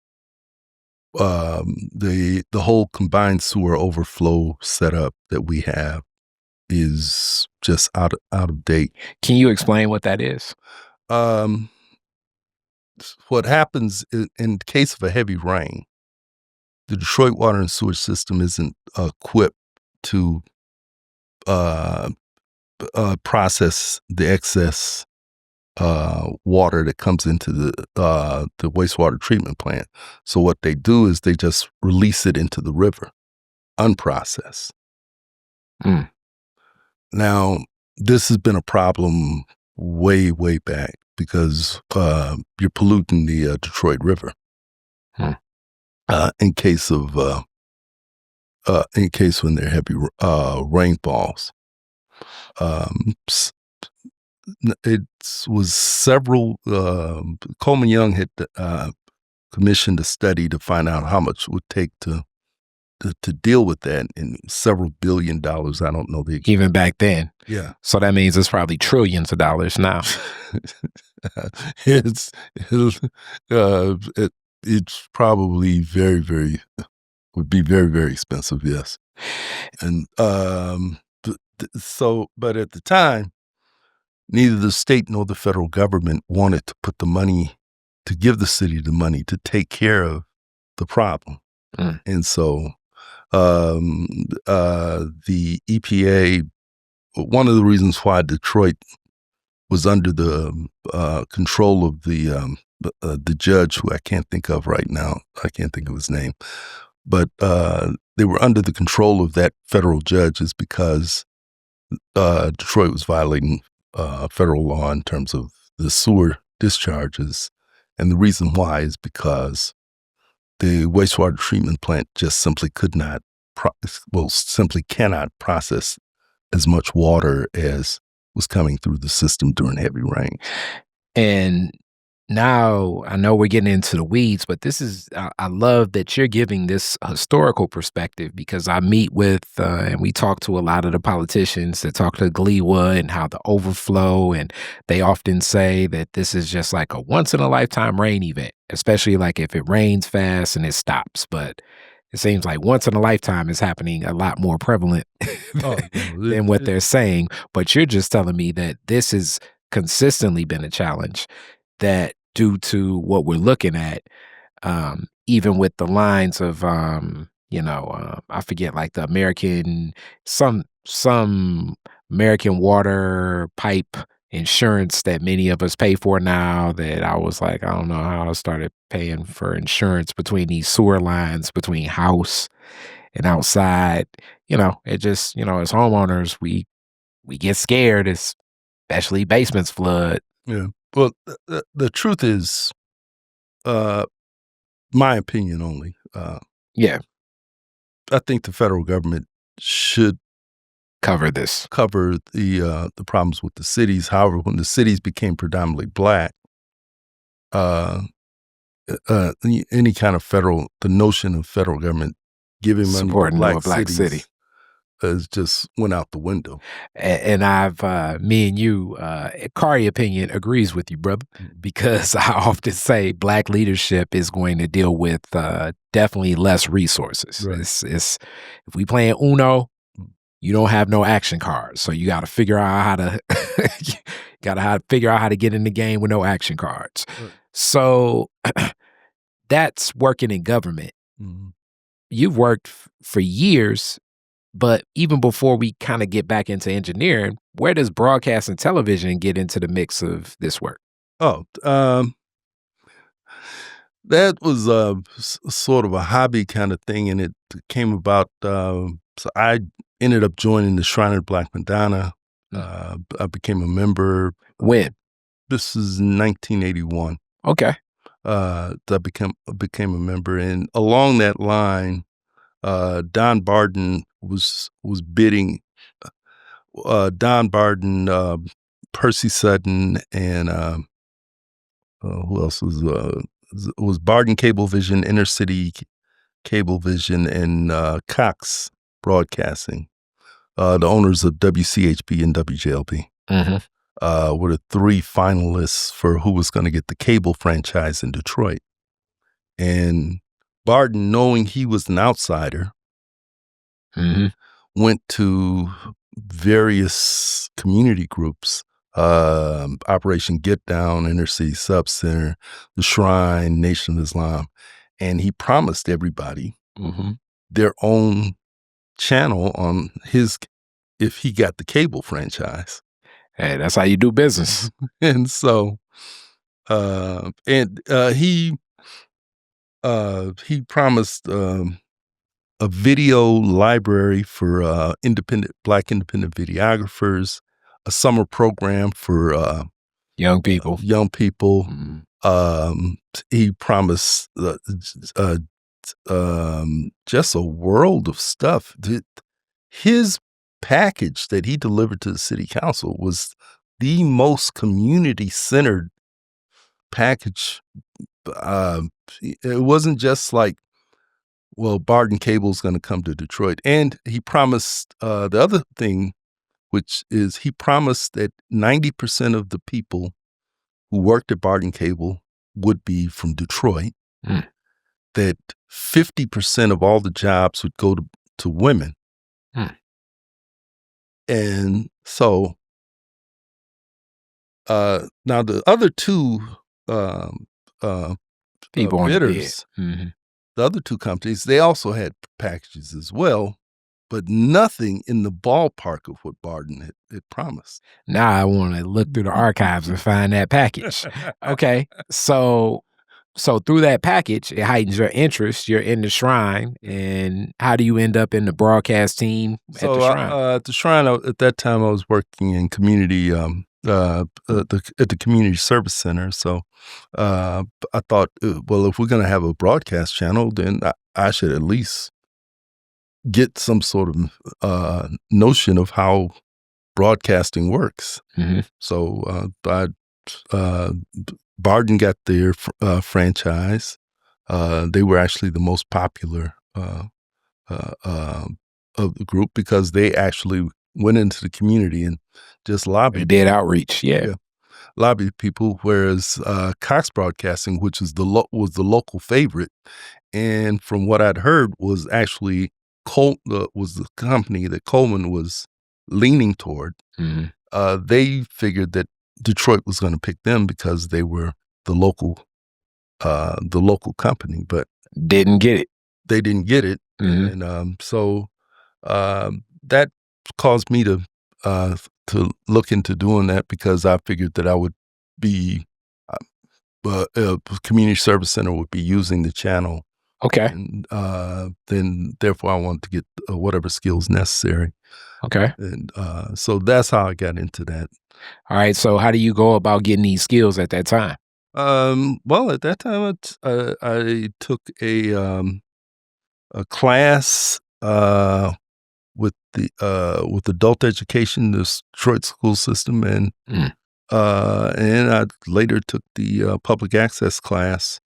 the whole combined sewer overflow setup that we have is just out of date. Can you explain what that is? What happens in case of a heavy rain, the Detroit water and sewer system isn't equipped to process the excess water that comes into the wastewater treatment plant. So what they do is they just release it into the river, unprocessed. Now, this has been a problem way, way back because you're polluting the Detroit River. In case when there are heavy rainfalls. It was several. Coleman Young had commissioned a study to find out how much it would take to deal with that, and several $1 billion. I don't know the Even back then. Yeah. So that means it's probably trillions of dollars now. It's probably very, very would be very, very expensive. Yes. And but at the time, neither the state nor the federal government wanted to put the money to give the city the money to take care of the problem. And so the EPA, one of the reasons why Detroit was under the control of the judge, who I can't think of right now, I can't think of his name, but they were under the control of that federal judge is because Detroit was violating federal law in terms of the sewer discharges. And the reason why is because the wastewater treatment plant just simply cannot process as much water as was coming through the system during heavy rain. And now I know we're getting into the weeds, but I love that you're giving this historical perspective, because I meet with, and we talk to a lot of the politicians that talk to Linwood and how the overflow, and they often say that this is just like a once in a lifetime rain event, especially like if it rains fast and it stops. But it seems like once in a lifetime is happening a lot more prevalent than what they're saying. But you're just telling me that this has consistently been a challenge, that due to what we're looking at, even with the lines of, I forget, like the some American water pipe insurance that many of us pay for now, that I was like, I don't know how I started paying for insurance between these sewer lines, between house and outside. It just, as homeowners, we get scared, especially basements flood. Yeah. Well, the truth is, my opinion only. Yeah. I think the federal government should cover the problems with the cities. However, when the cities became predominantly black, any kind of the notion of federal government giving money supporting to a black city just went out the window. And I've, me and you, Kari opinion agrees with you, brother, because I often say black leadership is going to deal with definitely less resources. Right. It's if we playing Uno, you don't have no action cards, so you got to figure out how to Got to figure out how to get in the game with no action cards. Right. So that's working in government. Mm-hmm. You've worked for years, but even before we kind of get back into engineering, where does broadcast and television get into the mix of this work? Oh, that was sort of a hobby kind of thing, and it came about. So I ended up joining the Shrine of the Black Madonna. I became a member. When? This is 1981. Okay. I became a member, and along that line, Don Barden was bidding. Don Barden, Percy Sutton, and who else was Barden Cablevision, Intercity Cablevision, and Cox Broadcasting, the owners of WCHB and WJLB. Were the three finalists for who was going to get the cable franchise in Detroit. And Barden, knowing he was an outsider, went to various community groups, Operation Get Down, Inner City Sub Center, the Shrine, Nation of Islam, and he promised everybody their own channel on his if he got the cable franchise. Hey, that's how you do business. And so, he promised a video library for Black independent videographers, a summer program for young people. He promised just a world of stuff. His package that he delivered to the city council was the most community-centered package. It wasn't just like, well, Barden Cable's going to come to Detroit. And he promised the other thing, which is he promised that 90% of the people who worked at Barden Cable would be from Detroit, that 50% of all the jobs would go to women. And so now the other two people bidders, the other two companies, they also had packages as well, but nothing in the ballpark of what Barden had promised. Now I want to look through the archives and find that package. Okay, so through that package, it heightens your interest. You're in the Shrine, and how do you end up in the broadcast team at the Shrine? At the Shrine, at that time, I was working in community at the community service center. So I thought, well, if we're going to have a broadcast channel, then I should at least get some sort of notion of how broadcasting works. So Barden got their franchise. They were actually the most popular of the group because they actually went into the community and just lobbied. They did outreach, yeah. Lobbied people. Whereas Cox Broadcasting, which is was the local favorite, and from what I'd heard, was actually was the company that Coleman was leaning toward. They figured that Detroit was going to pick them because they were the local company, but didn't get it. They didn't get it, and so that caused me to look into doing that because I figured that I would be a community service center would be using the channel. Okay, and then therefore I wanted to get whatever skills necessary. Okay, and so that's how I got into that. All right. So how do you go about getting these skills at that time? Well, at that time, I took a class with adult education, the Detroit school system, and I later took the public access class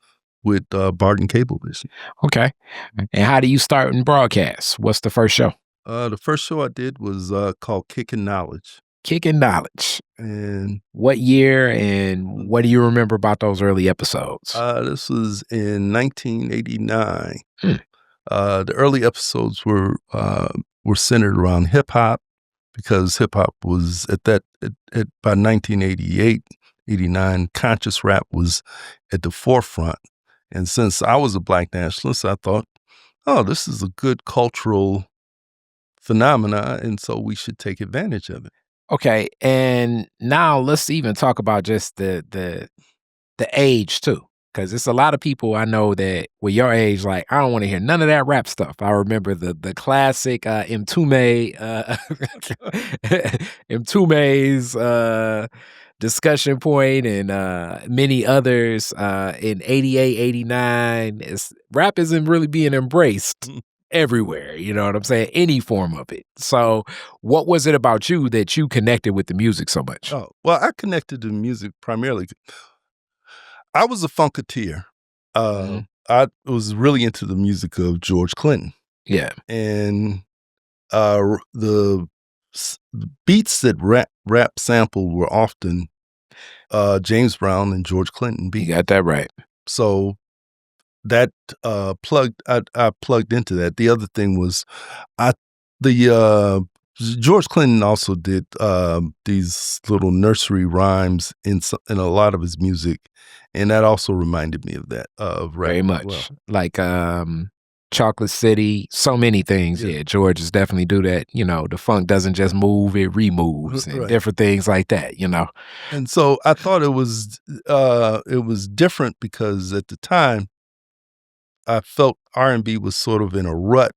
with Barden Cablevision. Okay. And how do you start in broadcast? What's the first show? The first show I did was called Kicking Knowledge. Kicking Knowledge. And what year and what do you remember about those early episodes? This was in 1989. The early episodes were centered around hip hop, because hip hop was by 1988, 89, conscious rap was at the forefront. And since I was a black nationalist, I thought, oh, this is a good cultural phenomena, and so we should take advantage of it. Okay, and now let's even talk about just the age too, because it's a lot of people I know that with your age, like I don't want to hear none of that rap stuff. I remember the classic Mtume Mtume's discussion point and many others in 88, 89. Rap isn't really being embraced everywhere, you know what I'm saying? Any form of it. So what was it about you that you connected with the music so much? Oh, well, I connected to music primarily. I was a funketeer. I was really into the music of George Clinton. Yeah. And the beats that rap sampled were often James Brown and George Clinton beats. You got that right. So that I plugged into that. The other thing was George Clinton also did these little nursery rhymes in a lot of his music, and that also reminded me of that of rap very as much. well. Like Chocolate City, so many things. Yeah, George is definitely do that. You know, the funk doesn't just move; it removes, and different things like that. You know, and so I thought it was different because at the time I felt R&B was sort of in a rut.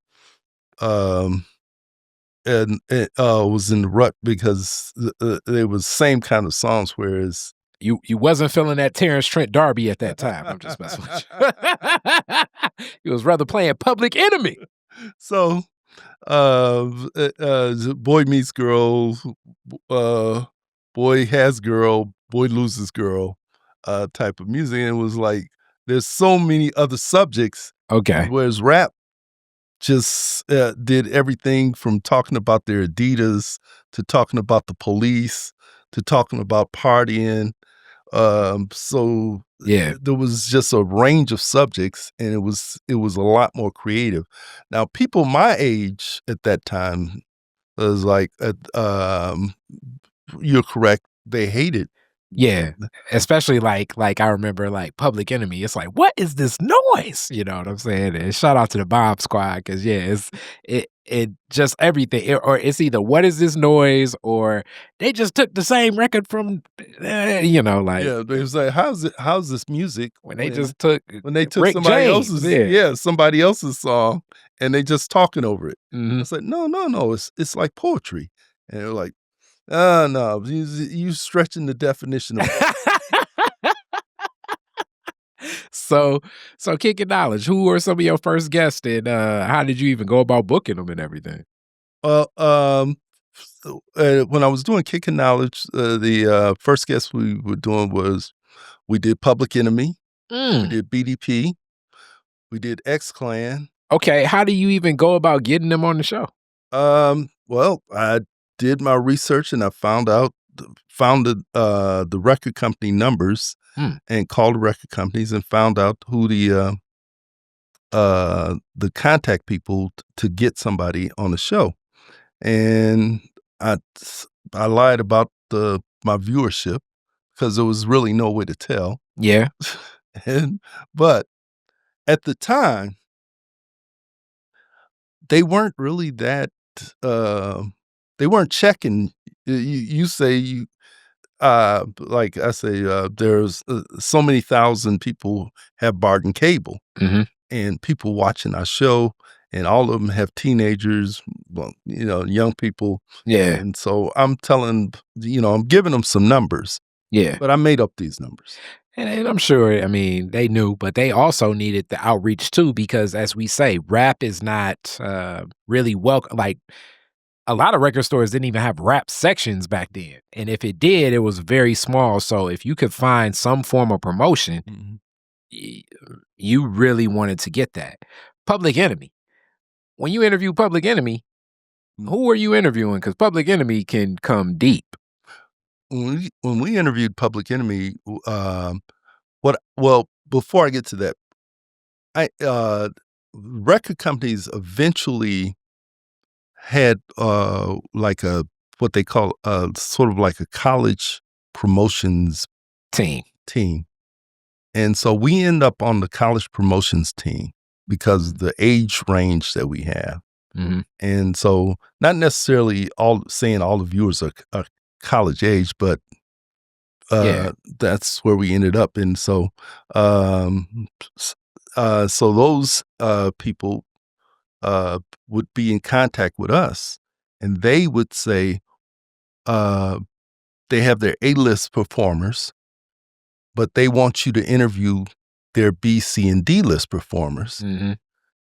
And it was in the rut because there was same kind of songs, whereas you wasn't feeling that Terrence Trent D'Arby at that time. I'm just messing with you. He was rather playing Public Enemy. So, boy meets girl, boy has girl, boy loses girl, type of music. And it was like there's so many other subjects. Okay, whereas rap just did everything from talking about their Adidas to talking about the police to talking about partying. So there was just a range of subjects, and it was a lot more creative. Now, people my age at that time was like, you're correct, they hated. Yeah, especially like I remember like Public Enemy. It's like, what is this noise? You know what I'm saying? And shout out to the Bomb Squad because it just everything, or it's either what is this noise or they just took the same record from, you know, like they was like, how's this music when they just took Rick somebody James, else's somebody else's song and they just talking over it. Mm-hmm. It's like no, it's like poetry, and they're like, no, you stretching the definition of So Kicking Knowledge, who were some of your first guests, and how did you even go about booking them and everything? Well, when I was doing Kicking Knowledge, the first guest we were doing we did Public Enemy, we did BDP, we did X-Clan. Okay, how do you even go about getting them on the show? Well, I did my research and I found the record company numbers and called the record companies and found out who the contact people to get somebody on the show. And I lied about my viewership because there was really no way to tell. Yeah. But at the time, they weren't really that they weren't checking. You say like I say, there's so many thousand people have bargain cable, and people watching our show, and all of them have teenagers, well, young people. Yeah. And so I'm telling, I'm giving them some numbers. Yeah. But I made up these numbers. And I'm sure, I mean, they knew, but they also needed the outreach too, because as we say, rap is not really welcome. Like a lot of record stores didn't even have rap sections back then. And if it did, it was very small. So if you could find some form of promotion, you really wanted to get that. Public Enemy. When you interview Public Enemy, who are you interviewing? Because Public Enemy can come deep. When we interviewed Public Enemy, before I get to that, record companies eventually had like a what they call sort of like a college promotions Team. And so we end up on the college promotions team because of the age range that we have. Mm-hmm. And so not necessarily all the viewers are college age, but that's where we ended up. And so so those people would be in contact with us, and they would say they have their A-list performers, but they want you to interview their B, C, and D-list performers. Mm-hmm.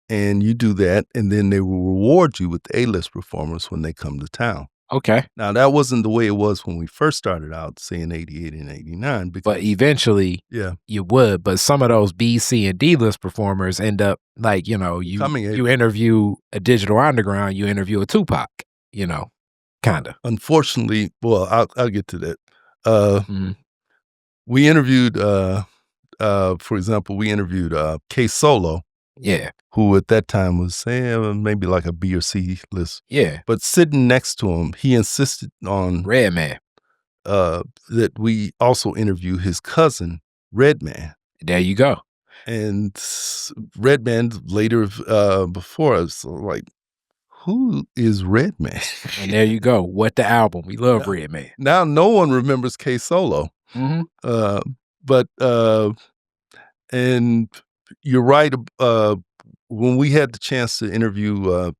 And you do that, and then they will reward you with the A-list performers when they come to town. Okay. Now, that wasn't the way it was when we first started out, say in 88 and 89. But eventually, you would. But some of those B, C, and D-list performers end up like, you interview a Digital Underground, you interview a Tupac, kind of. Unfortunately, well, I'll get to that. We interviewed, for example, K Solo. Yeah. Who at that time was maybe like a B or C list. Yeah. But sitting next to him, he insisted on Redman. That we also interview his cousin, Redman. There you go. And Redman later before us, so like, who is Redman? And there you go. What the album? We love Redman. Now no one remembers K Solo. Mm-hmm. But and you're right. When we had the chance to interview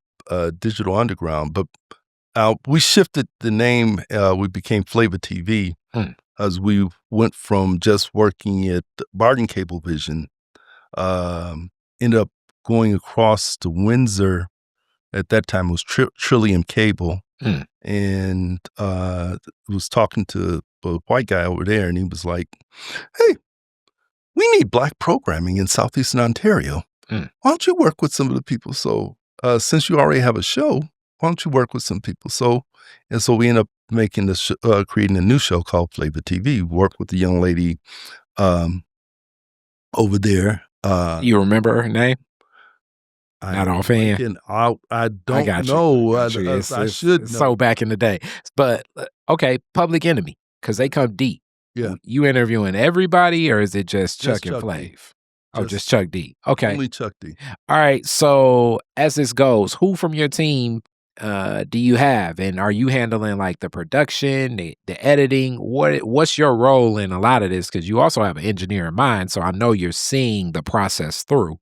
Digital Underground, but we shifted the name. We became Flavor TV as we went from just working at Barton Cablevision, ended up going across to Windsor. At that time, it was Trillium Cable, and was talking to a white guy over there, and he was like, "Hey, we need Black programming in Southeastern Ontario. Why don't you work with some of the people? So since you already have a show, why don't you work with some people?" So we end up making this, creating a new show called Flavor TV. Work with the young lady over there. You remember her name? Not offhand. I don't know. I should know. So back in the day. But, okay, Public Enemy, because they come deep. Yeah. You interviewing everybody, or is it just Chuck and Flav? Just Chuck D. Okay. Only Chuck D. All right. So as this goes, who from your team do you have? And are you handling like the production, the editing? What's your role in a lot of this? Because you also have an engineer in mind. So I know you're seeing the process through.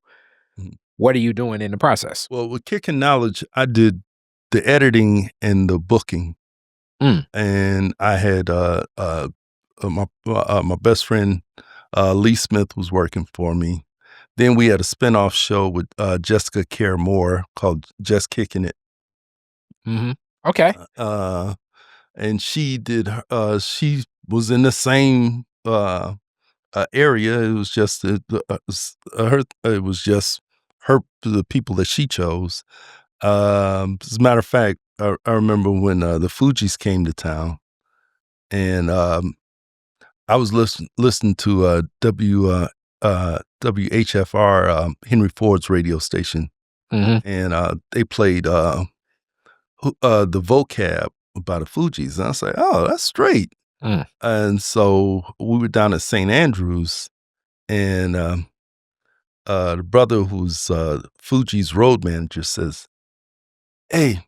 What are you doing in the process? Well, with Kicking Knowledge, I did the editing and the booking. And I had my best friend Lee Smith was working for me. Then we had a spinoff show with Jessica Care Moore called Just Kicking It. Okay. And she did. She was in the same area. It was just her. It was just the people that she chose. As a matter of fact, I remember when the Fugees came to town, and I was listening to WHFR, Henry Ford's radio station, and they played the vocab about the Fugees, and I was like, "Oh, that's straight." And so we were down at St. Andrews, and the brother who's Fugees' road manager says, "Hey,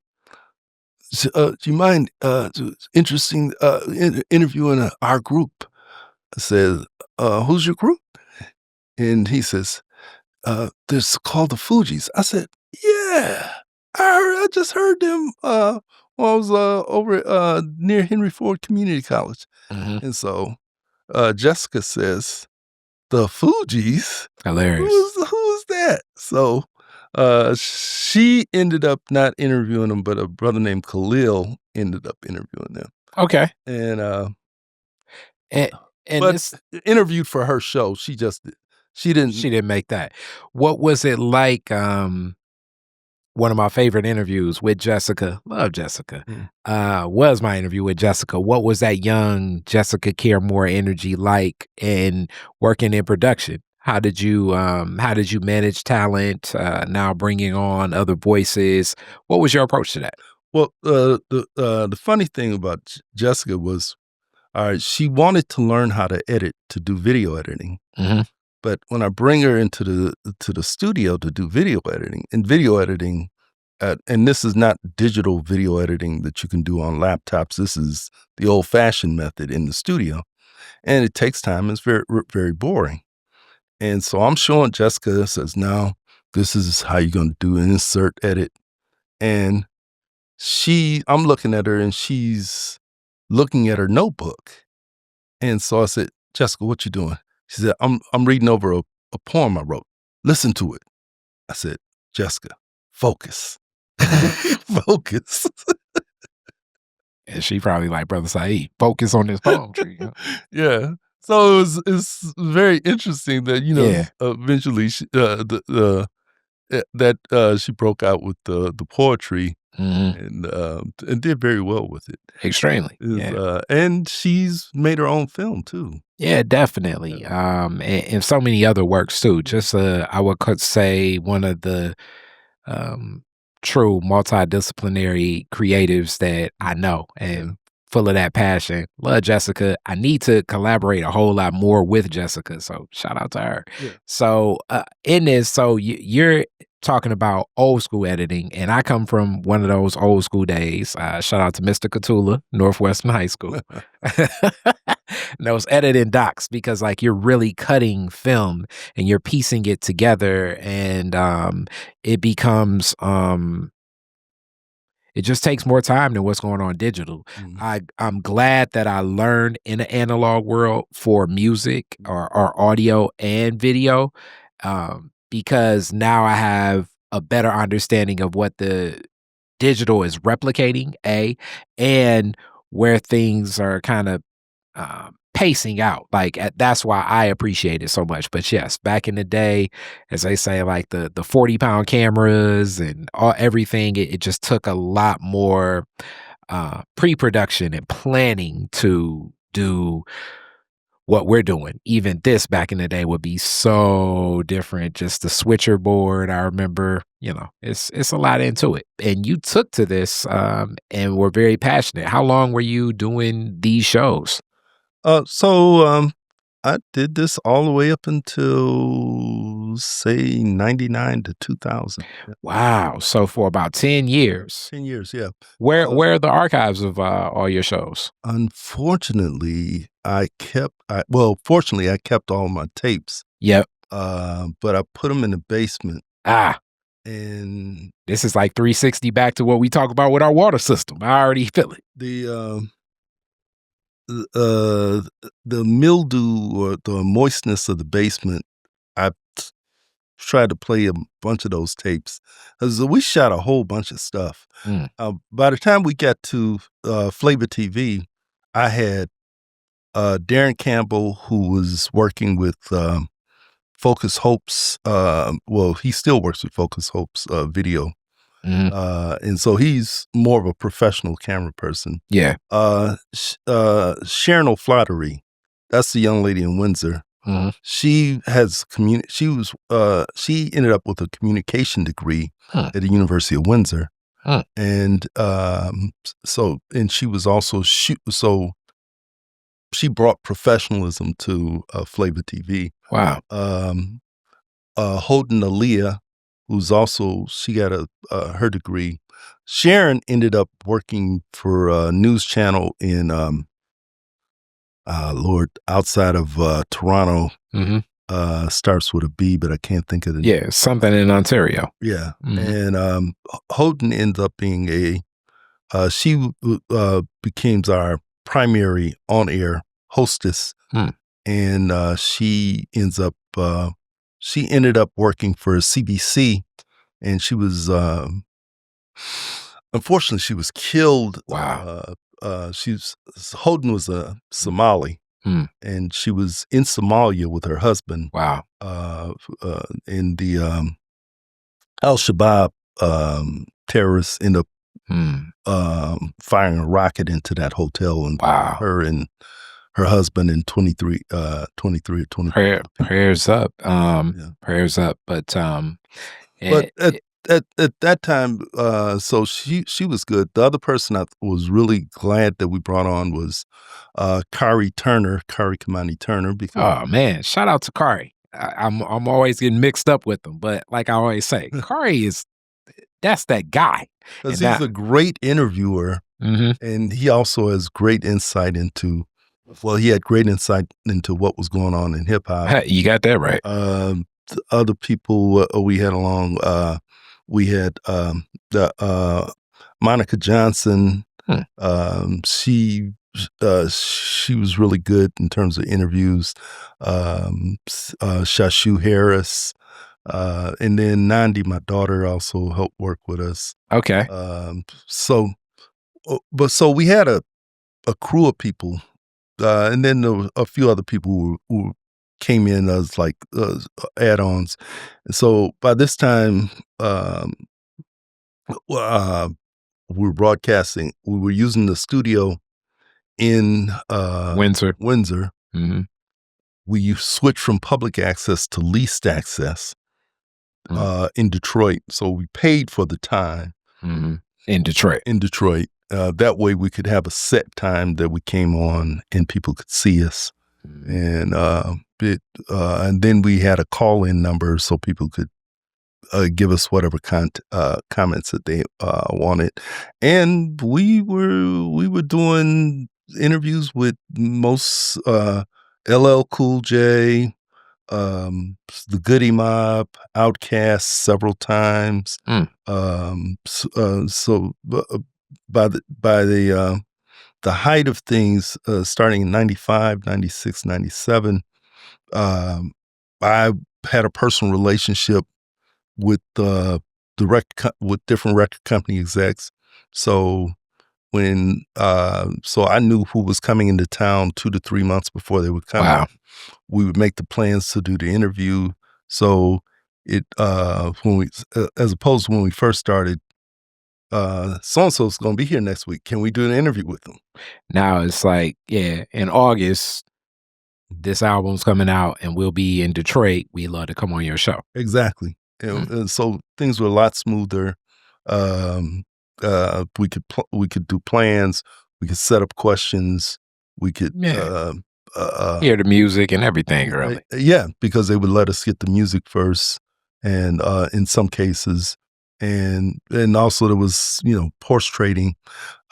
do you mind interesting interviewing our group?" I said, "Who's your group?" And he says, "There's called the Fugees." I said, "Yeah, I just heard them while I was over near Henry Ford Community College." And so Jessica says, "The Fugees? Hilarious. Who's that?" So she ended up not interviewing them, but a brother named Khalil ended up interviewing them. Okay. And but this, interviewed for her show. She didn't make that. What was it like? One of my favorite interviews with Jessica, love Jessica, was my interview with Jessica. What was that young Jessica Care Moore energy like in working in production? How did you manage talent, now bringing on other voices? What was your approach to that? Well, the funny thing about Jessica was, all right, she wanted to learn how to edit, to do video editing. But when I bring her into the studio to do video editing, and this is not digital video editing that you can do on laptops. This is the old-fashioned method in the studio, and it takes time. It's very, very boring. And so I'm showing Jessica, says, now this is how you're going to do an insert edit. And I'm looking at her and she's looking at her notebook. And so I said, Jessica, what you doing? She said, I'm reading over a poem I wrote. Listen to it. I said, Jessica, focus. Focus. And she probably like, Brother Sayeed, focus on this palm tree. Huh? Yeah. So it's very interesting that, eventually she, she broke out with the poetry and did very well with it. Extremely. Yeah. And she's made her own film too. Yeah, definitely. And so many other works too. Just I would say one of the true multidisciplinary creatives that I know and full of that passion. Love Jessica. I need to collaborate a whole lot more with Jessica. So shout out to her. Yeah. So in this, so you're talking about old school editing, and I come from one of those old school days. Shout out to Mr. Catula, Northwestern High School. Those editing docs, because like you're really cutting film and you're piecing it together, and it becomes it just takes more time than what's going on digital. I'm glad that I learned in the analog world for music or audio and video, because now I have a better understanding of what the digital is replicating, and where things are kind of pacing out. Like that's why I appreciate it so much. But yes, back in the day, as they say, like the 40-pound cameras and everything, it just took a lot more pre-production and planning to do what we're doing. Even this back in the day would be so different. Just the switcher board, I remember, it's a lot into it. And you took to this and were very passionate. How long were you doing these shows? So I did this all the way up until, say, 99 to 2000. Wow. So for about 10 years. 10 years, yeah. Where are the archives of all your shows? Unfortunately, fortunately, I kept all my tapes. Yep. But I put them in the basement. And this is like 360 back to what we talk about with our water system. I already feel it. The mildew or the moistness of the basement, I tried to play a bunch of those tapes. We shot a whole bunch of stuff. By the time we got to Flavor TV, I had Darren Campbell, who was working with Focus Hope's, he still works with Focus Hope's video. And so he's more of a professional camera person. Yeah. Sharon O'Flaherty, that's the young lady in Windsor. She has she ended up with a communication degree at the University of Windsor. And she was also so she brought professionalism to Flavor TV. Wow. Holden Aaliyah, who's also, she got her degree. Sharon ended up working for a news channel in outside of Toronto. Starts with a B, but I can't think of it. Yeah, something in Ontario. Yeah. And Holden ends up being she becomes our primary on-air hostess. And she ended up working for CBC, and she was unfortunately she was killed. Wow. Holden was a Somali, and she was in Somalia with her husband. Wow. In the Al-Shabaab terrorists end up firing a rocket into that hotel, and her and her husband in 23 or 24. Prayers up. Prayers up. But at that time, so she was good. The other person I was really glad that we brought on was Kari Kamani Turner, because Oh man, shout out to Kari. I'm always getting mixed up with them, but like I always say, Kari that's that guy. And he's a great interviewer, and he also has great insight into. Well, he had great insight into what was going on in hip hop. You got that right. Other people we had along, we had the Monica Johnson. She was really good in terms of interviews. Shashu Harris, and then Nandi, my daughter, also helped work with us. Okay. So we had a crew of people. And then there were a few other people who came in as like add-ons. And so by this time, we were broadcasting. We were using the studio in Windsor. We switched from public access to leased access in Detroit. So we paid for the time in Detroit. That way we could have a set time that we came on and people could see us. And then we had a call-in number so people could give us whatever comments that they wanted. And we were doing interviews with most LL Cool J, the Goody Mob, Outkast several times. So by the height of things, starting in 95, 96, 97, I had a personal relationship with with different record company execs. So when so I knew who was coming into town 2 to 3 months before they would come. Wow. We would make the plans to do the interview. So it when we as opposed to when we first started, so-and-so's going to be here next week. Can we do an interview with them? Now it's like, yeah, in August, this album's coming out and we'll be in Detroit. We'd love to come on your show. Exactly. And so things were a lot smoother. We could do plans. We could set up questions. We could hear the music and everything early. Yeah, because they would let us get the music first, and in some cases, and also there was horse trading.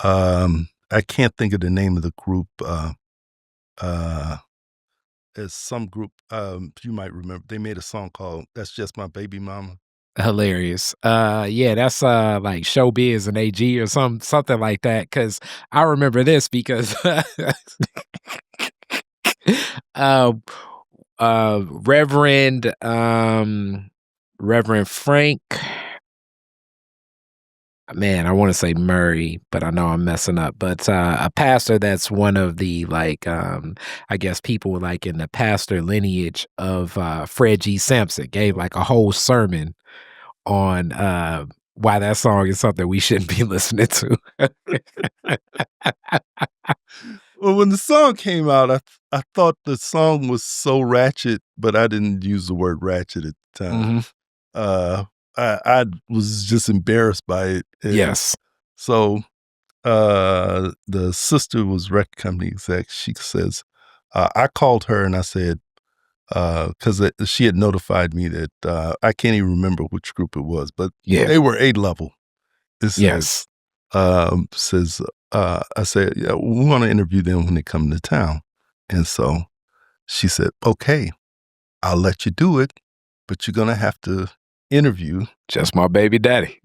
I can't think of the name of the group. As some group you might remember, they made a song called "That's Just My Baby Mama." Hilarious. Yeah, that's like Showbiz and AG or something like that. Cause I remember this because Reverend Frank, man, I want to say Murray, but I know I'm messing up. But a pastor that's one of the I guess people like in the pastor lineage of Fred G. Sampson gave like a whole sermon on why that song is something we shouldn't be listening to. Well, when the song came out, I thought the song was so ratchet, but I didn't use the word ratchet at the time. I was just embarrassed by it. And yes. So the sister was record company exec. She says, I called her and I said, because she had notified me that I can't even remember which group it was, but they were A-level. Yes. Says, I said, yeah, we want to interview them when they come to town. And so she said, okay, I'll let you do it, but you're going to have to interview Just My Baby Daddy.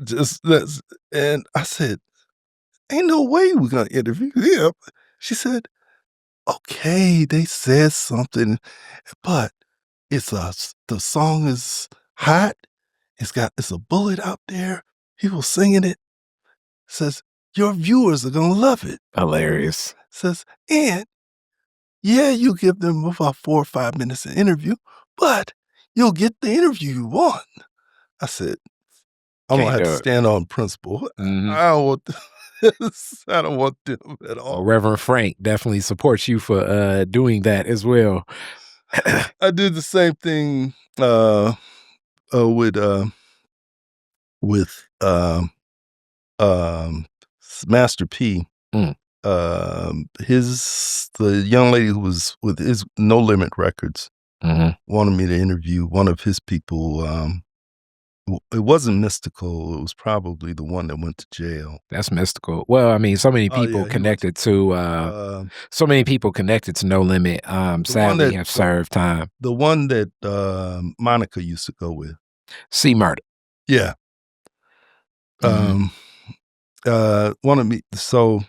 And I said, ain't no way we're going to interview him. She said, okay, they said something, but the song is hot. It's a bullet out there. People singing it. Says, your viewers are going to love it. Hilarious. Says, and yeah, you give them about 4 or 5 minutes of interview, but you'll get the interview you want. I said, I'm going to have to stand on principle. I don't want them at all. Well, Reverend Frank definitely supports you for doing that as well. I did the same thing with with um, Master P. Mm. The young lady who was with his No Limit Records wanted me to interview one of his people. It wasn't Mystical. It was probably the one that went to jail. That's mystical. Well, I mean, so many people connected to No Limit. Sadly, have served time. The one that Monica used to go with. C Murder. Yeah. Wanted me. So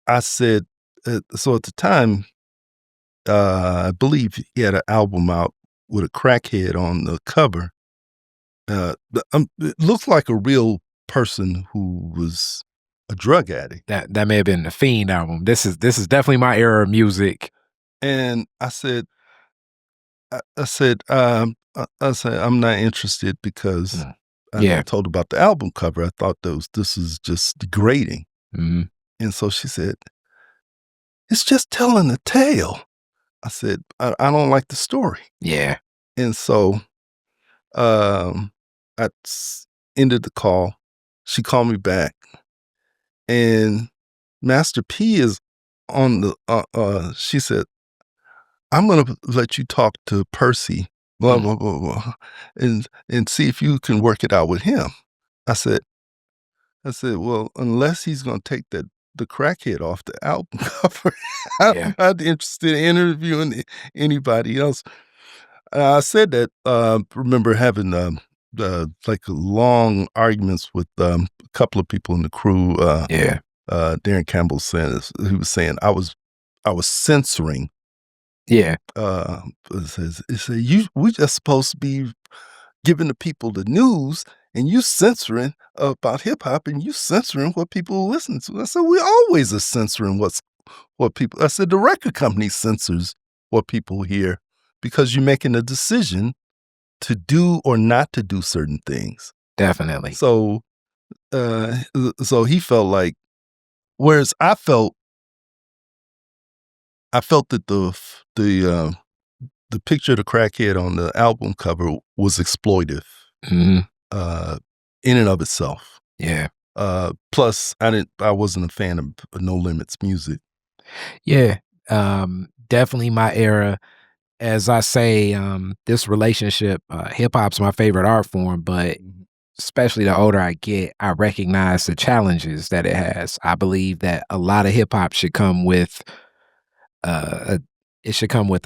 I said. So at the time, I believe he had an album out with a crackhead on the cover. It looks like a real person who was a drug addict. That may have been the Fiend album. This is definitely my era of music. And I said, I'm not interested because I told about the album cover. I thought this is just degrading. And so she said, it's just telling a tale. I said, I don't like the story. Yeah. And so I ended the call. She called me back. And Master P is on the, she said, I'm going to let you talk to Percy, blah, blah, blah, blah, and see if you can work it out with him. I said, well, unless he's going to take the crackhead off the album cover, I'm not interested in interviewing anybody else. I said that, remember having like long arguments with a couple of people in the crew. Darren Campbell said, he was saying I was censoring. Yeah. We just supposed to be giving the people the news, and you censoring about hip hop, and you censoring what people listen to. I said, we always are censoring what people. I said, the record company censors what people hear because you're making a decision to do or not to do certain things. Definitely. So he felt like, whereas I felt that the picture of the crackhead on the album cover was exploitive in and of itself. Yeah. Plus, I wasn't a fan of No Limits music. Yeah. Definitely my era. As I say, this relationship, hip hop's my favorite art form, but especially the older I get, I recognize the challenges that it has. I believe that a lot of hip hop should come with a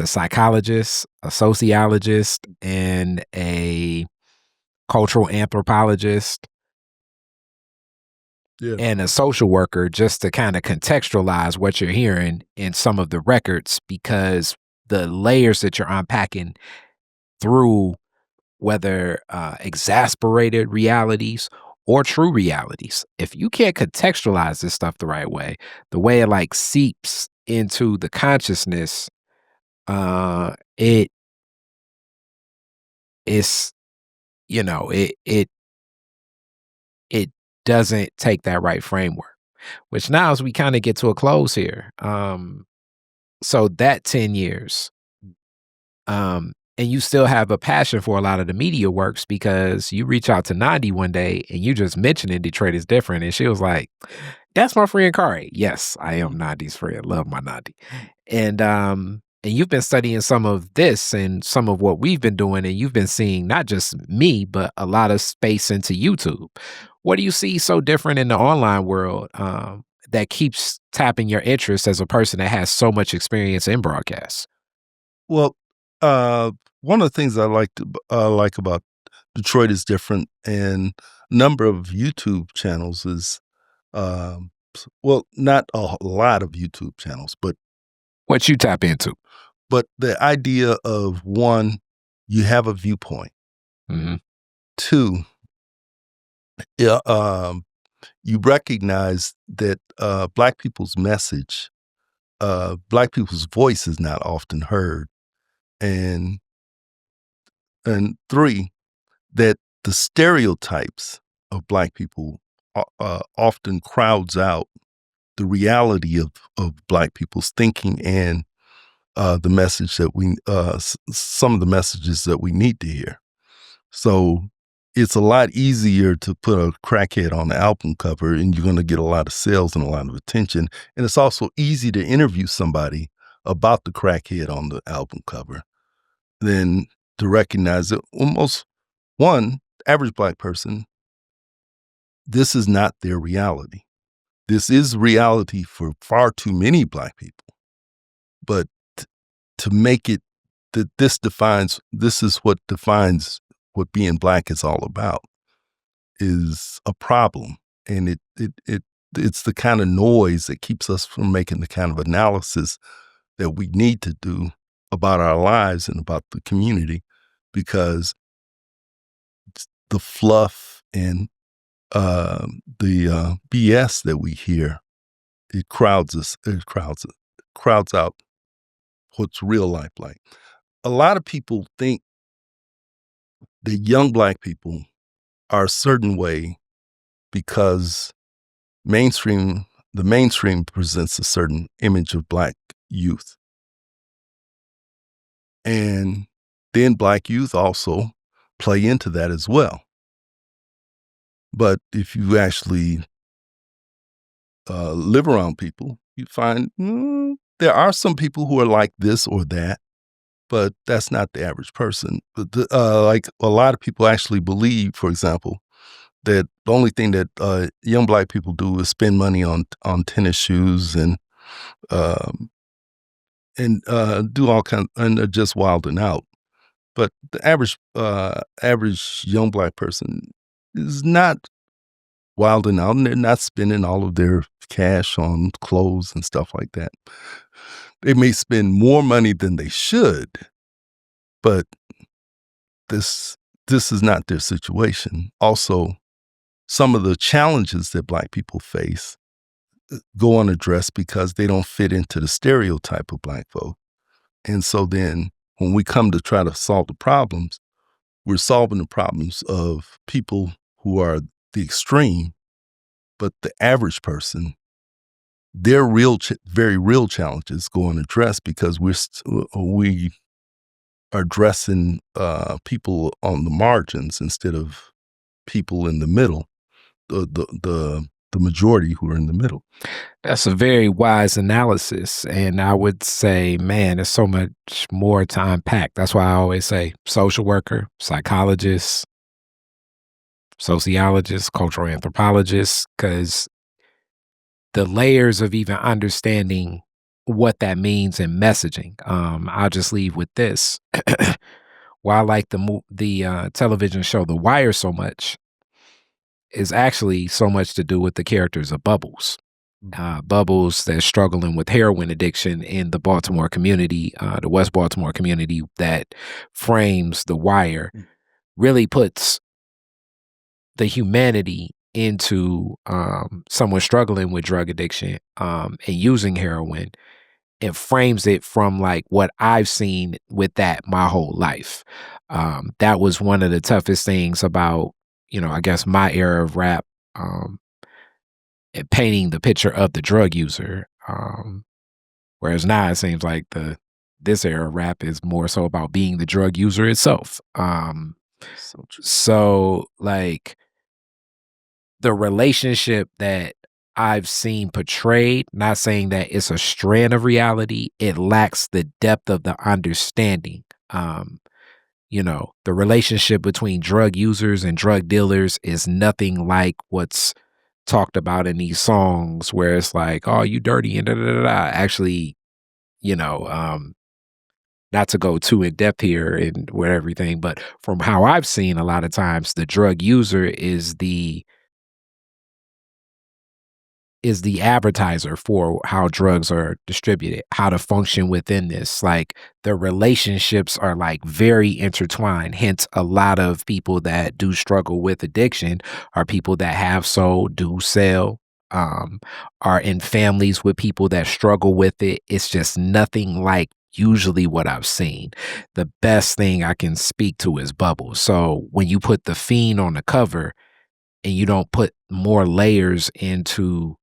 psychologist, a sociologist, and a cultural anthropologist, and a social worker, just to kind of contextualize what you're hearing in some of the records, because the layers that you're unpacking through, whether exasperated realities or true realities, if you can't contextualize this stuff the right way, the way it like seeps into the consciousness, it doesn't take that right framework. Which now, as we kind of get to a close here, so that 10 years, and you still have a passion for a lot of the media works, because you reach out to Nandi one day and you just mentioned it, Detroit is different. And she was like, that's my friend Kari. Yes, I am Nandi's friend. Love my Nandi. And you've been studying some of this and some of what we've been doing, and you've been seeing not just me, but a lot of space into YouTube. What do you see so different in the online world that keeps tapping your interest as a person that has so much experience in broadcasts? Well, one of the things I like about Detroit is different, and number of YouTube channels is, well, not a lot of YouTube channels, but what you tap into. But the idea of, one, you have a viewpoint. Two, you recognize that Black people's message, Black people's voice is not often heard. And three, that the stereotypes of Black people often crowds out the reality of Black people's thinking and the message that some of the messages that we need to hear. So it's a lot easier to put a crackhead on the album cover, and you're going to get a lot of sales and a lot of attention. And it's also easy to interview somebody about the crackhead on the album cover than to recognize that almost one average Black person, this is not their reality. This is reality for far too many Black people. But to make it that this is what defines what being Black is all about is a problem. And it's the kind of noise that keeps us from making the kind of analysis that we need to do about our lives and about the community, because the fluff and the BS that we hear, it crowds out what's real life like. A lot of people think that young Black people are a certain way because the mainstream presents a certain image of Black youth. And then Black youth also play into that as well. But if you actually live around people, you find there are some people who are like this or that, but that's not the average person. But like a lot of people actually believe, for example, that the only thing that young Black people do is spend money on tennis shoes and do all kinds, and are just wilding out. But the average young Black person is not wilding out, and they're not spending all of their cash on clothes and stuff like that. They may spend more money than they should, but this is not their situation. Also, some of the challenges that Black people face go unaddressed because they don't fit into the stereotype of Black folk. And so then when we come to try to solve the problems, we're solving the problems of people who are the extreme, but the average person, their very real challenges go unaddressed because we are addressing people on the margins instead of people in the middle, the majority who are in the middle. That's a very wise analysis. And I would say, man, there's so much more to unpack. That's why I always say social worker, psychologist, sociologist, cultural anthropologist, because the layers of even understanding what that means in messaging. I'll just leave with this. Why I like the television show The Wire so much is actually so much to do with the characters of Bubbles. Bubbles that's struggling with heroin addiction in the Baltimore community, the West Baltimore community that frames The Wire, really puts the humanity into someone struggling with drug addiction and using heroin, and frames it from like what I've seen with that my whole life. That was one of the toughest things about, I guess my era of rap, and painting the picture of the drug user. Whereas now it seems like this era of rap is more so about being the drug user itself. So like the relationship that I've seen portrayed, not saying that it's a strand of reality, it lacks the depth of the understanding. The relationship between drug users and drug dealers is nothing like what's talked about in these songs where it's like, oh, you dirty and da da da da. Actually, not to go too in depth here and with everything, but from how I've seen a lot of times, the drug user is the advertiser for how drugs are distributed, how to function within this. Like the relationships are like very intertwined. Hence, a lot of people that do struggle with addiction are people that have sold, do sell, are in families with people that struggle with it. It's just nothing like usually what I've seen. The best thing I can speak to is Bubbles. So when you put the fiend on the cover and you don't put more layers into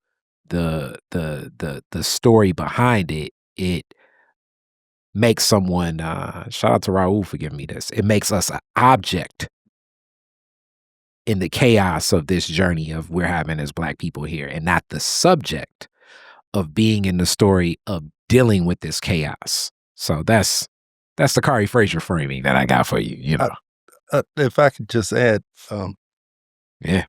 the story behind it, it makes someone shout out to Raul for giving me this. It makes us an object in the chaos of this journey of we're having as Black people here, and not the subject of being in the story of dealing with this chaos. So that's the Kari Frazier framing that I got for you. You know, if I could just add, yeah.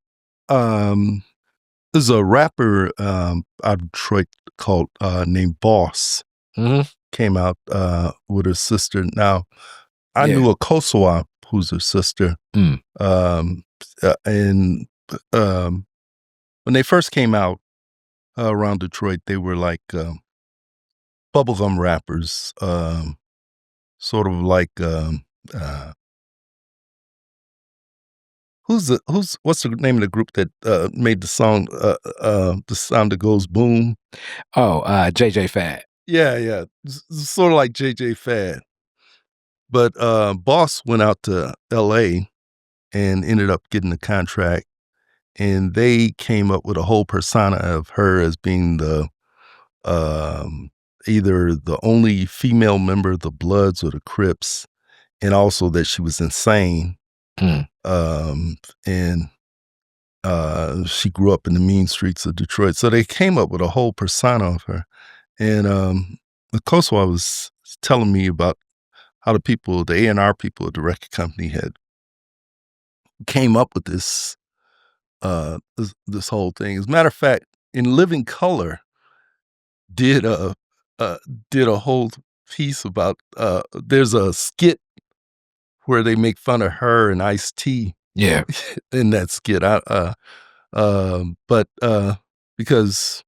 There's a rapper out of Detroit called named Boss. Mm-hmm. Came out with her sister. Now, I knew a Kosowa who's her sister. Mm. And when they first came out around Detroit, they were like bubblegum rappers, sort of like what's the name of the group that made the song the sound that goes boom? Oh, JJ Fad. Yeah. Sort of like JJ Fad. But Boss went out to LA and ended up getting the contract, and they came up with a whole persona of her as being the either the only female member of the Bloods or the Crips, and also that she was insane. And she grew up in the mean streets of Detroit. So they came up with a whole persona of her. And the Kosovo was telling me about how the A&R people at the record company had came up with this whole thing. As a matter of fact, In Living Color did a whole piece about there's a skit where they make fun of her and Ice-T. Yeah. In that skit. But because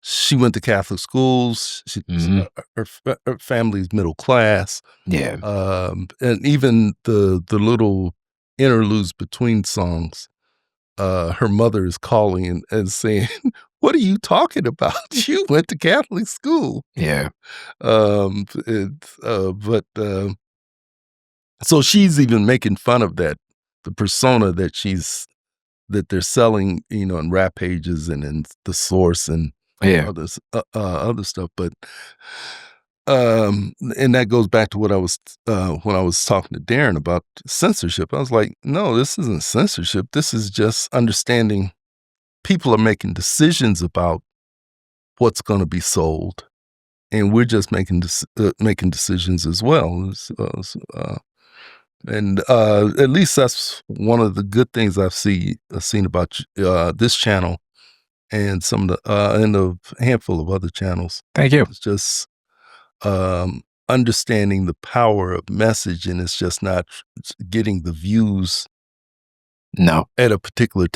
she went to Catholic schools, her family's middle class. Yeah. And even the little interludes between songs, her mother is calling and saying, "What are you talking about? You went to Catholic school." Yeah. So she's even making fun of that, the persona that they're selling, in Rap Pages and in The Source and other stuff. But and that goes back to what I was when I was talking to Darren about censorship. I was like, no, this isn't censorship. This is just understanding people are making decisions about what's going to be sold, and we're just making decisions as well. And at least that's one of the good things I've seen about this channel and some of the and a handful of other channels. Thank you. It's just understanding the power of message, and it's just not getting the views. No, at a particular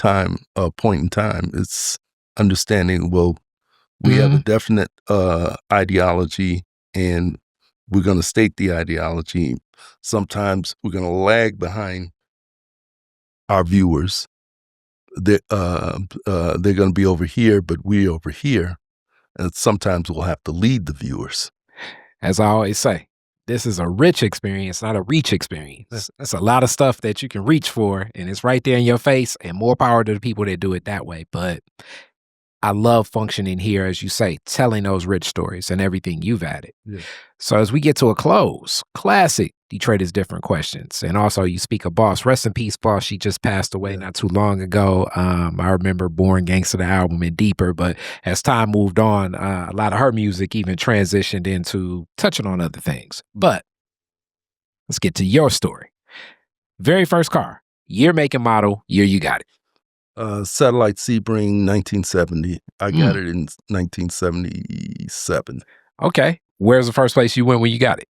point in time. It's understanding. Well, we have a definite ideology, and we're going to state the ideology. Sometimes we're going to lag behind our viewers. They're going to be over here, but we're over here. And sometimes we'll have to lead the viewers. As I always say, this is a rich experience, not a reach experience. That's a lot of stuff that you can reach for, and it's right there in your face, and more power to the people that do it that way. But I love functioning here, as you say, telling those rich stories and everything you've added. Yeah. So as we get to a close, classic Detroit is Different questions. And also you speak of Boss. Rest in peace, Boss. She just passed away not too long ago. I remember Born Gangsta, the album, and Deeper. But as time moved on, a lot of her music even transitioned into touching on other things. But let's get to your story. Very first car, year, make, and model, year you got it. Satellite Sebring, 1970. I got it in 1977. Okay. Where's the first place you went when you got it?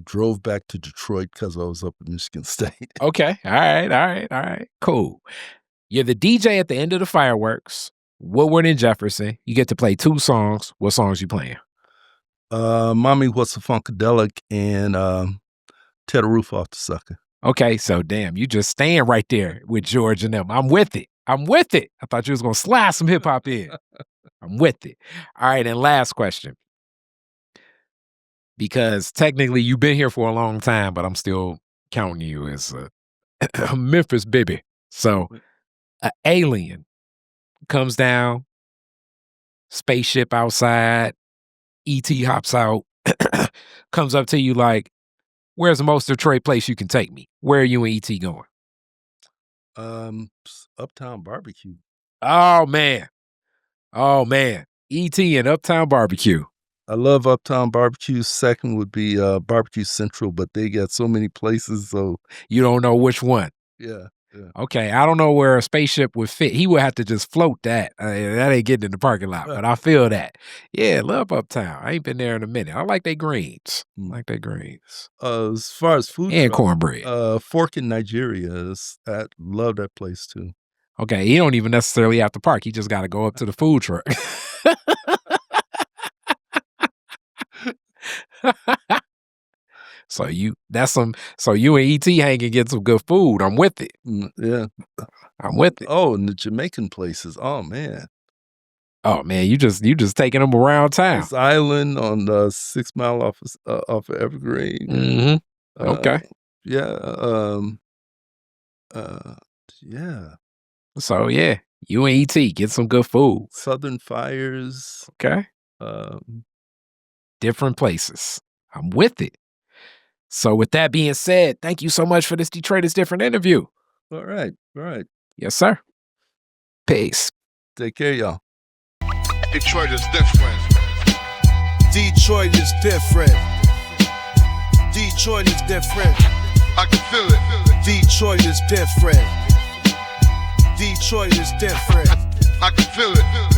Drove back to Detroit because I was up in Michigan State. Okay. All right. Cool. You're the DJ at the end of the fireworks. Woodward and Jefferson. You get to play 2 songs. What songs you playing? Mommy, What's a Funkadelic, and Tear the Roof Off the Sucker. Okay, so damn, you just stand right there with George and them. I'm with it. I thought you was gonna slide some hip hop in. I'm with it. All right, and last question. Because technically you've been here for a long time, but I'm still counting you as a Memphis baby. So an alien comes down, spaceship outside, E.T. hops out, comes up to you like, where's the most Detroit place you can take me? Where are you and E.T. going? Uptown Barbecue. Oh man. E.T. and Uptown Barbecue. I love Uptown Barbecue. Second would be Barbecue Central, but they got so many places, so You don't know which one. yeah. Okay, I don't know where a spaceship would fit. He would have to just float that. That ain't getting in the parking lot, but I feel that. Yeah, love Uptown. I ain't been there in a minute. I like their greens. As far as food And truck, cornbread. Fork in Nigeria I love that place too. Okay, he don't even necessarily have to park. He just got to go up to the food truck. So you and ET hang and get some good food. I'm with it. Yeah. I'm with it. Oh, and the Jamaican places. Oh man. Oh man, you just taking them around town. This island on 6 Mile off of Evergreen. Mm-hmm. Okay. Yeah. Yeah. So yeah, you and ET get some good food. Southern Fires. Okay. Different places. I'm with it. So with that being said, thank you so much for this Detroit is Different interview. All right. Yes, sir. Peace. Take care, y'all. Detroit is different. Detroit is different. Detroit is different. I can feel it. Detroit is different. Detroit is different. I can feel it.